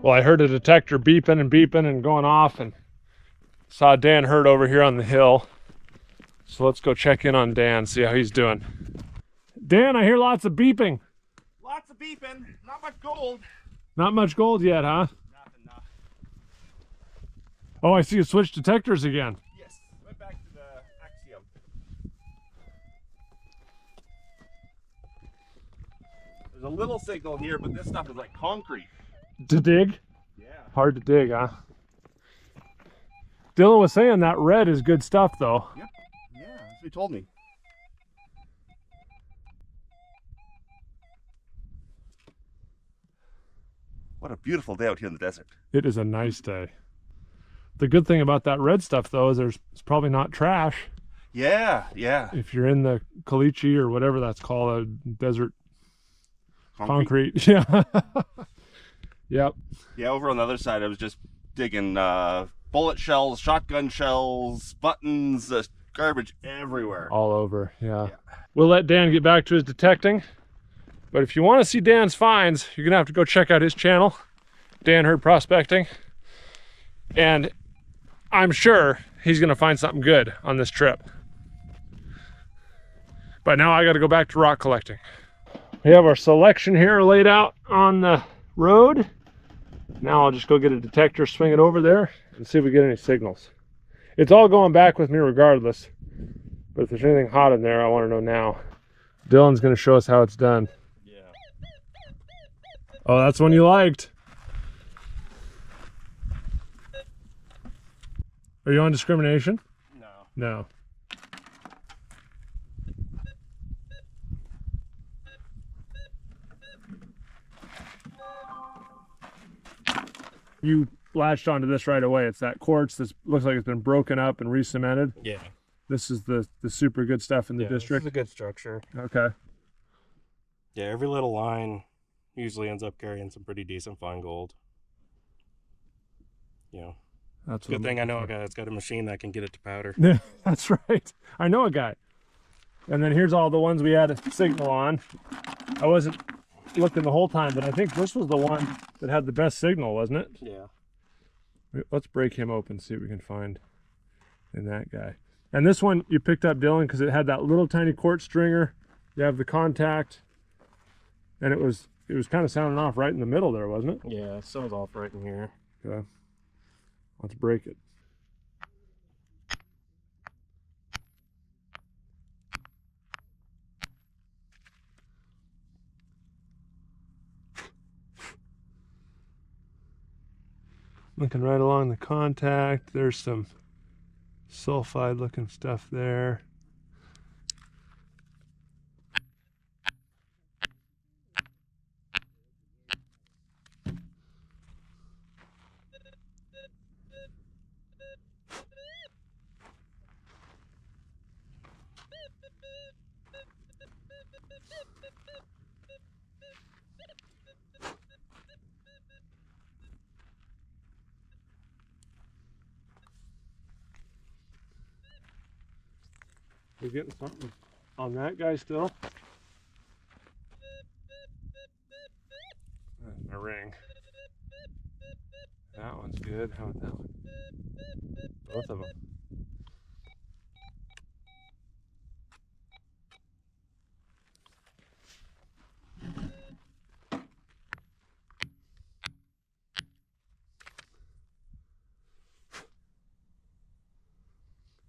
Speaker 1: Well, I heard a detector beeping and beeping and going off, and saw Dan Hurd over here on the hill. So let's go check in on Dan, see how he's doing. Dan, I hear lots of beeping.
Speaker 3: Lots of beeping, not much gold.
Speaker 1: Not much gold yet, huh?
Speaker 3: Nothing, no.
Speaker 1: Oh, I see you switched detectors again.
Speaker 3: Yes, went back to the axiom. There's a little signal here, but this stuff is like concrete.
Speaker 1: To dig?
Speaker 3: Yeah.
Speaker 1: Hard to dig, huh? Dylan was saying that red is good stuff, though.
Speaker 3: Yep. Yeah, that's what he told me. What a beautiful day out here in the desert.
Speaker 1: It is a nice day. The good thing about that red stuff, though, is it's probably not trash.
Speaker 3: Yeah, yeah.
Speaker 1: If you're in the caliche or whatever that's called, a desert concrete. Yeah. Yep.
Speaker 3: Yeah, over on the other side, I was just digging bullet shells, shotgun shells, buttons, garbage everywhere.
Speaker 1: All over, yeah. We'll let Dan get back to his detecting. But if you want to see Dan's finds, you're going to have to go check out his channel, Dan Hurd Prospecting. And I'm sure he's going to find something good on this trip. But now I got to go back to rock collecting. We have our selection here laid out on the road. Now I'll just go get a detector, swing it over there, and see if we get any signals. It's all going back with me regardless. But if there's anything hot in there, I want to know now. Dylan's going to show us how it's done.
Speaker 2: Yeah.
Speaker 1: Oh, that's one you liked. Are you on discrimination?
Speaker 2: No.
Speaker 1: No. You latched onto this right away. It's that quartz that looks like it's been broken up and re-cemented.
Speaker 2: Yeah.
Speaker 1: This is the super good stuff in the district.
Speaker 2: This is a good structure.
Speaker 1: Okay.
Speaker 2: Yeah, every little line usually ends up carrying some pretty decent fine gold. You know,
Speaker 1: That's
Speaker 2: good thing I know a guy that's got a machine that can get it to powder.
Speaker 1: Yeah, that's right. I know a guy. And then here's all the ones we had a signal on. I wasn't looking the whole time, but I think this was the one that had the best signal, wasn't it?
Speaker 2: Yeah.
Speaker 1: Let's break him open, see what we can find in that guy. And this one you picked up, Dylan, because it had that little tiny quartz stringer. You have the contact, and it was kind of sounding off right in the middle there, wasn't it?
Speaker 2: Yeah, it sounds off right in here.
Speaker 1: Okay. Let's break it. Looking right along the contact, there's some sulfide looking stuff there. We're getting something on that guy still. That's my ring. That one's good. How about that one? Both of them.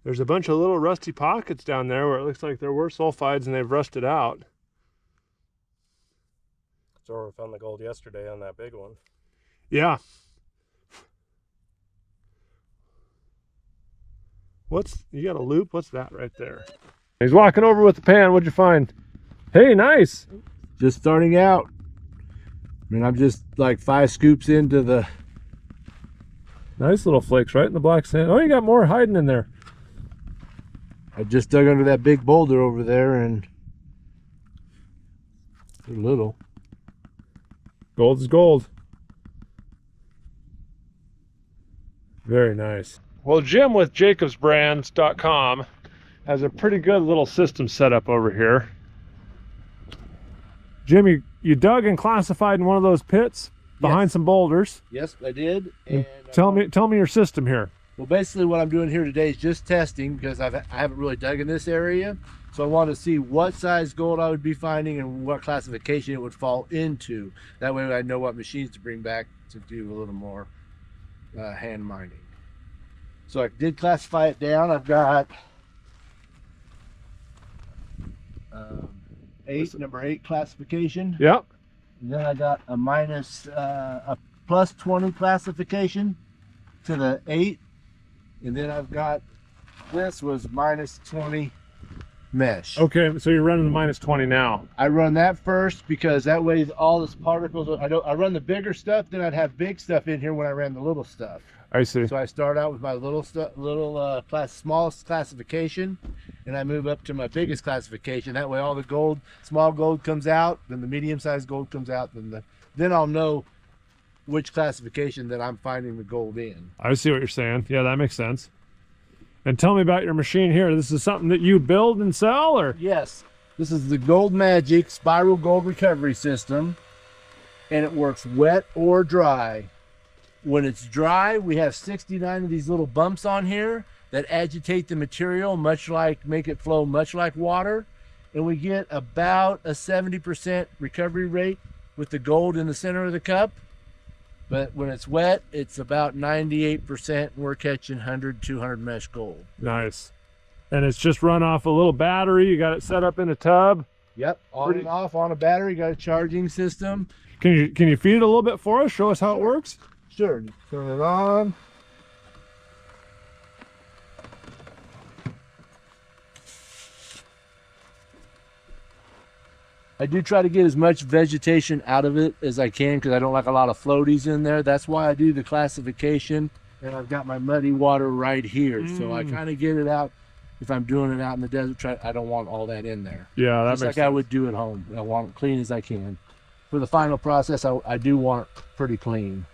Speaker 1: There's a bunch of little rusty pockets down there where it looks like there were sulfides and they've rusted out.
Speaker 2: That's where we found the gold yesterday on that big one.
Speaker 1: Yeah. You got a loop? What's that right there? He's walking over with the pan. What'd you find? Hey, nice.
Speaker 4: Just starting out. I mean, I'm just like 5 scoops into the...
Speaker 1: Nice little flakes right in the black sand. Oh, you got more hiding in there.
Speaker 4: I just dug under that big boulder over there and a little.
Speaker 1: Gold is gold. Very nice. Well, Jim with jacobsbrands.com has a pretty good little system set up over here. Jim, you dug and classified in one of those pits behind some boulders.
Speaker 4: Yes, I did.
Speaker 1: And tell me your system here.
Speaker 4: Well, basically what I'm doing here today is just testing because I haven't really dug in this area. So I want to see what size gold I would be finding and what classification it would fall into. That way I know what machines to bring back to do a little more hand mining. So I did classify it down. I've got number 8 classification.
Speaker 1: Yep.
Speaker 4: And then I got a plus 20 classification to the 8. And then I've got, this was -20 mesh.
Speaker 1: Okay, so you're running the -20 now.
Speaker 4: I run that first because that way all this particles, I run the bigger stuff, then I'd have big stuff in here when I ran the little stuff.
Speaker 1: I see.
Speaker 4: So I start out with my little stuff, smallest classification, and I move up to my biggest classification. That way all the gold, small gold comes out, then the medium-sized gold comes out, then I'll know which classification that I'm finding the gold in.
Speaker 1: I see what you're saying. Yeah, that makes sense. And tell me about your machine here. This is something that you build and sell, or?
Speaker 4: Yes, this is the Gold Magic Spiral Gold Recovery System, and it works wet or dry. When it's dry, we have 69 of these little bumps on here that agitate the material, make it flow much like water, and we get about a 70% recovery rate with the gold in the center of the cup. But when it's wet, it's about 98%, and we're catching 100, 200 mesh gold.
Speaker 1: Nice. And it's just run off a little battery. You got it set up in a tub.
Speaker 4: Yep, on and off on a battery. Got a charging system.
Speaker 1: Can you feed it a little bit for us? Show us how it works?
Speaker 4: Sure, turn it on. I do try to get as much vegetation out of it as I can because I don't like a lot of floaties in there. That's why I do the classification, and I've got my muddy water right here. So I kind of get it out. If I'm doing it out in the desert, I don't want all that in there.
Speaker 1: Yeah, that
Speaker 4: Just
Speaker 1: makes
Speaker 4: like
Speaker 1: sense.
Speaker 4: I would do at home. I want it clean as I can. For the final process, I do want it pretty clean.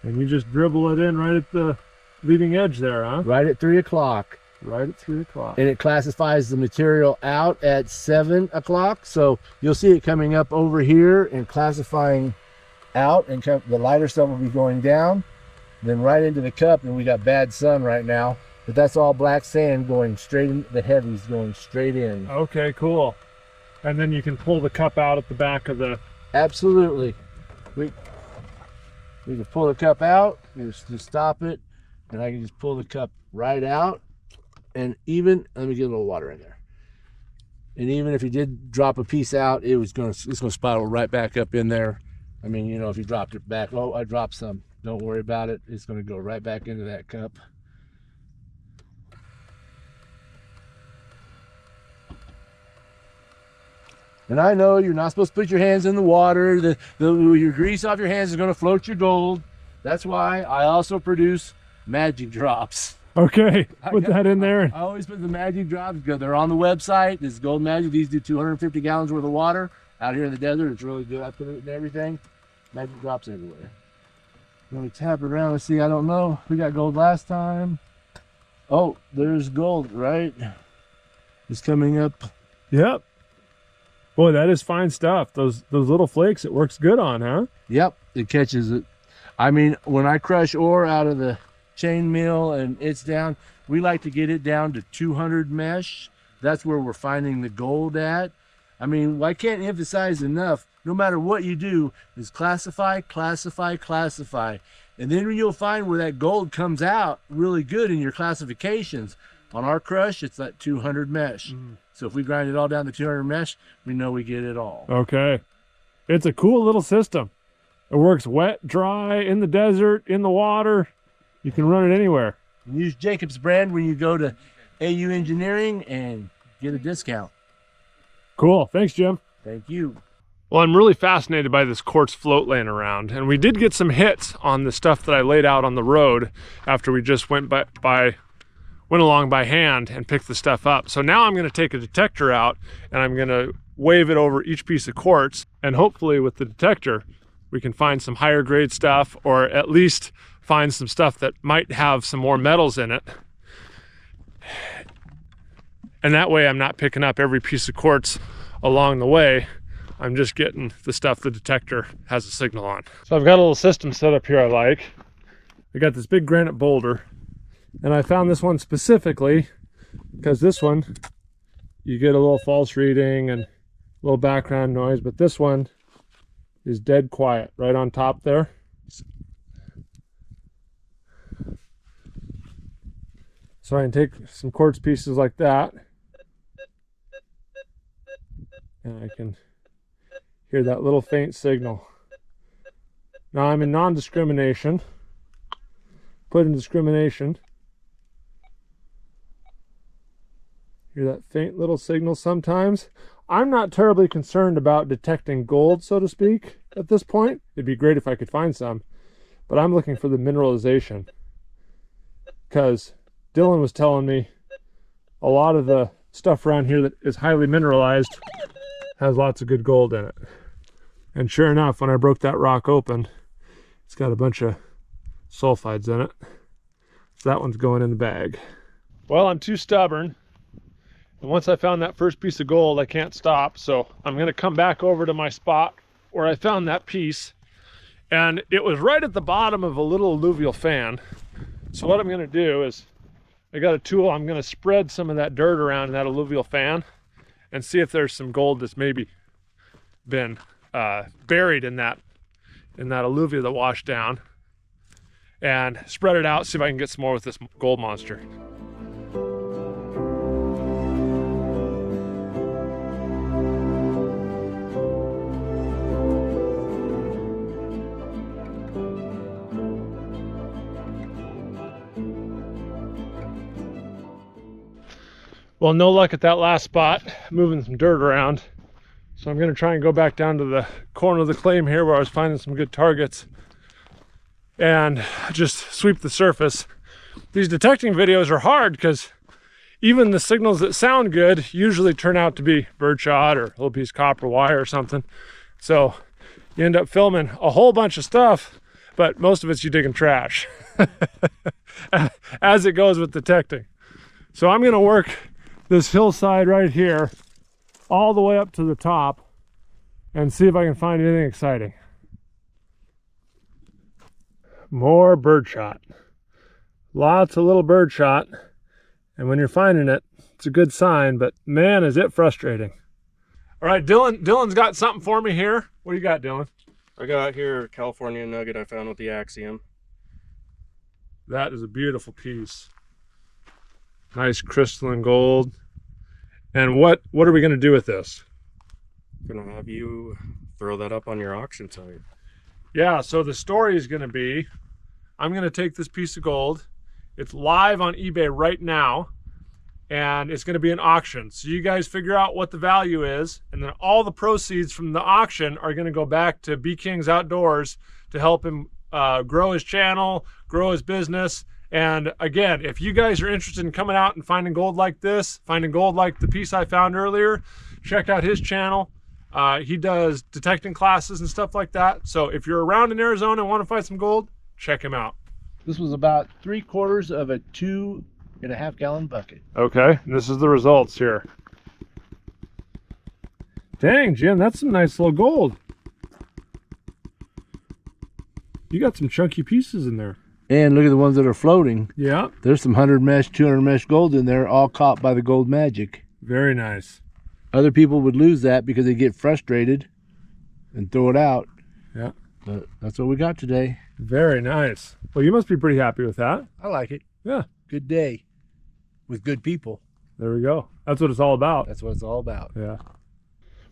Speaker 1: And you just dribble it in right at the leading edge there, huh?
Speaker 4: Right at 3 o'clock.
Speaker 1: Right at 3 o'clock.
Speaker 4: And it classifies the material out at 7 o'clock. So you'll see it coming up over here and classifying out, and the lighter stuff will be going down, then right into the cup. And we got bad sun right now, but that's all black sand going straight in, the heavies going straight in.
Speaker 1: Okay, cool. And then you can pull the cup out at the back of the...
Speaker 4: Absolutely. We can pull the cup out, just stop it, and I can just pull the cup right out. And even, let me get a little water in there. And even if you did drop a piece out, it's gonna spiral right back up in there. I mean, you know, if you dropped it back, oh, I dropped some. Don't worry about it. It's gonna go right back into that cup. And I know you're not supposed to put your hands in the water. Your grease off your hands is gonna float your gold. That's why I also produce magic drops.
Speaker 1: Okay, put that in there.
Speaker 4: I always put the magic drops because they're on the website. This is Gold Magic. These do 250 gallons worth of water out here in the desert. It's really good. I put it in everything. Magic drops everywhere. Let me tap it around. Let's see. I don't know. We got gold last time. Oh, there's gold, right? It's coming up.
Speaker 1: Yep. Boy, that is fine stuff. Those little flakes, it works good on, huh?
Speaker 4: Yep, it catches it. I mean, when I crush ore out of the chain mill and it's down, we like to get it down to 200 mesh. That's where we're finding the gold at. I mean, I can't emphasize enough, no matter what you do, is classify, classify, classify. And then you'll find where that gold comes out really good in your classifications. On our crush, it's that 200 mesh. So if we grind it all down to 200 mesh, we know we get it all.
Speaker 1: Okay. It's a cool little system. It works wet, dry, in the desert, in the water. You can run it anywhere.
Speaker 4: Use Jacob's brand when you go to AU Engineering and get a discount.
Speaker 1: Cool. Thanks, Jim.
Speaker 4: Thank you.
Speaker 1: Well, I'm really fascinated by this quartz float laying around, and we did get some hits on the stuff that I laid out on the road after we just went along by hand and picked the stuff up. So now I'm going to take a detector out and I'm going to wave it over each piece of quartz, and hopefully with the detector we can find some higher grade stuff, or at least find some stuff that might have some more metals in it. And that way I'm not picking up every piece of quartz along the way. I'm just getting the stuff the detector has a signal on. So I've got a little system set up here I like. I got this big granite boulder, and I found this one specifically because this one, you get a little false reading and a little background noise, but this one is dead quiet right on top there. So I can take some quartz pieces like that, and I can hear that little faint signal. Now I'm in non-discrimination. Put in discrimination, Hear that faint little signal sometimes. I'm not terribly concerned about detecting gold, so to speak, at this point. It'd be great if I could find some, but I'm looking for the mineralization, because Dylan was telling me a lot of the stuff around here that is highly mineralized has lots of good gold in it. And sure enough, when I broke that rock open, it's got a bunch of sulfides in it. So that one's going in the bag. Well, I'm too stubborn. And once I found that first piece of gold, I can't stop. So I'm gonna come back over to my spot where I found that piece. And it was right at the bottom of a little alluvial fan. So what I'm gonna do is, I got a tool, I'm gonna spread some of that dirt around in that alluvial fan and see if there's some gold that's maybe been buried in that alluvia that washed down, and spread it out, see if I can get some more with this gold monster. Well, no luck at that last spot, moving some dirt around. So I'm gonna try and go back down to the corner of the claim here where I was finding some good targets and just sweep the surface. These detecting videos are hard because even the signals that sound good usually turn out to be birdshot or a little piece of copper wire or something. So you end up filming a whole bunch of stuff, but most of it's you digging trash, as it goes with detecting. So I'm gonna work this hillside right here all the way up to the top and see if I can find anything exciting. More birdshot. Lots of little birdshot. And when you're finding it, it's a good sign, but man, is it frustrating. All right, Dylan's got something for me here. What do you got, Dylan?
Speaker 2: I got here a California nugget I found with the axiom.
Speaker 1: That is a beautiful piece. Nice crystalline gold. And what are we gonna do with this?
Speaker 2: I'm gonna have you throw that up on your auction site.
Speaker 1: Yeah, so the story is gonna be, I'm gonna take this piece of gold. It's live on eBay right now, and it's gonna be an auction. So you guys figure out what the value is, and then all the proceeds from the auction are gonna go back to B King's Outdoors to help him grow his channel, grow his business. And again, if you guys are interested in coming out and finding gold like this, finding gold like the piece I found earlier, check out his channel. He does detecting classes and stuff like that. So if you're around in Arizona and want to find some gold, check him out.
Speaker 4: This was about 3/4 of a 2.5 gallon bucket.
Speaker 1: Okay, and this is the results here. Dang, Jim, that's some nice little gold. You got some chunky pieces in there.
Speaker 4: And look at the ones that are floating.
Speaker 1: Yeah.
Speaker 4: There's some 100 mesh, 200 mesh gold in there, all caught by the gold magic.
Speaker 1: Very nice.
Speaker 4: Other people would lose that because they get frustrated and throw it out.
Speaker 1: Yeah.
Speaker 4: But that's what we got today.
Speaker 1: Very nice. Well, you must be pretty happy with that.
Speaker 4: I like it.
Speaker 1: Yeah.
Speaker 4: Good day with good people.
Speaker 1: There we go. That's what it's all about.
Speaker 4: That's what it's all about.
Speaker 1: Yeah.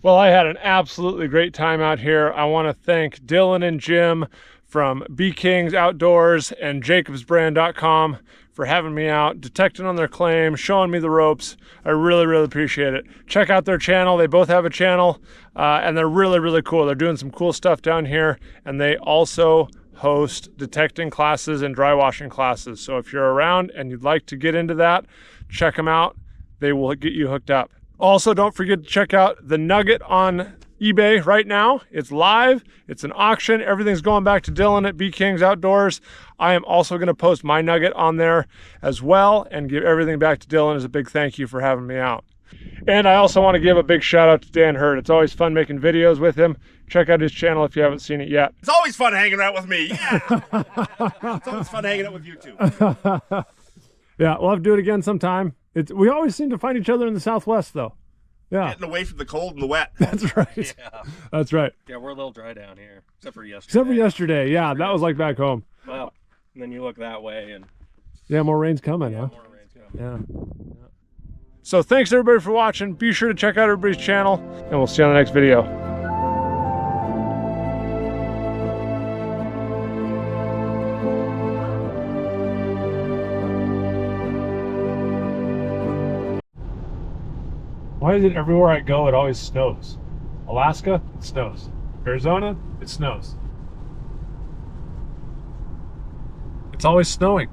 Speaker 1: Well, I had an absolutely great time out here. I want to thank Dylan and Jim from B King's Outdoors and jacobsbrand.com for having me out, detecting on their claim, showing me the ropes. I really, really appreciate it. Check out their channel. They both have a channel, and they're really, really cool. They're doing some cool stuff down here, and they also host detecting classes and dry washing classes. So if you're around and you'd like to get into that, check them out. They will get you hooked up. Also, don't forget to check out the nugget on eBay right now. It's live. It's an auction. Everything's going back to Dylan at B King's Outdoors. I am also going to post my nugget on there as well and give everything back to Dylan as a big thank you for having me out. And I also want to give a big shout out to Dan Hurd. It's always fun making videos with him. Check out his channel if you haven't seen it yet.
Speaker 3: It's always fun hanging out with me. Yeah. It's always fun hanging out with you too.
Speaker 1: Yeah, we'll have to do it again sometime. We always seem to find each other in the Southwest though. Yeah.
Speaker 3: Getting away from the cold and the wet.
Speaker 1: That's right.
Speaker 2: Yeah.
Speaker 1: That's right.
Speaker 2: Yeah, we're a little dry down here, except for yesterday.
Speaker 1: Except for yesterday. Yeah, that was like back home.
Speaker 2: Well, and then you look that way and
Speaker 1: yeah, more rain's coming, huh?
Speaker 2: more rain's coming.
Speaker 1: Yeah. So thanks everybody for watching. Be sure to check out everybody's channel, and we'll see you on the next video. Why is it everywhere I go, it always snows? Alaska, it snows. Arizona, it snows. It's always snowing.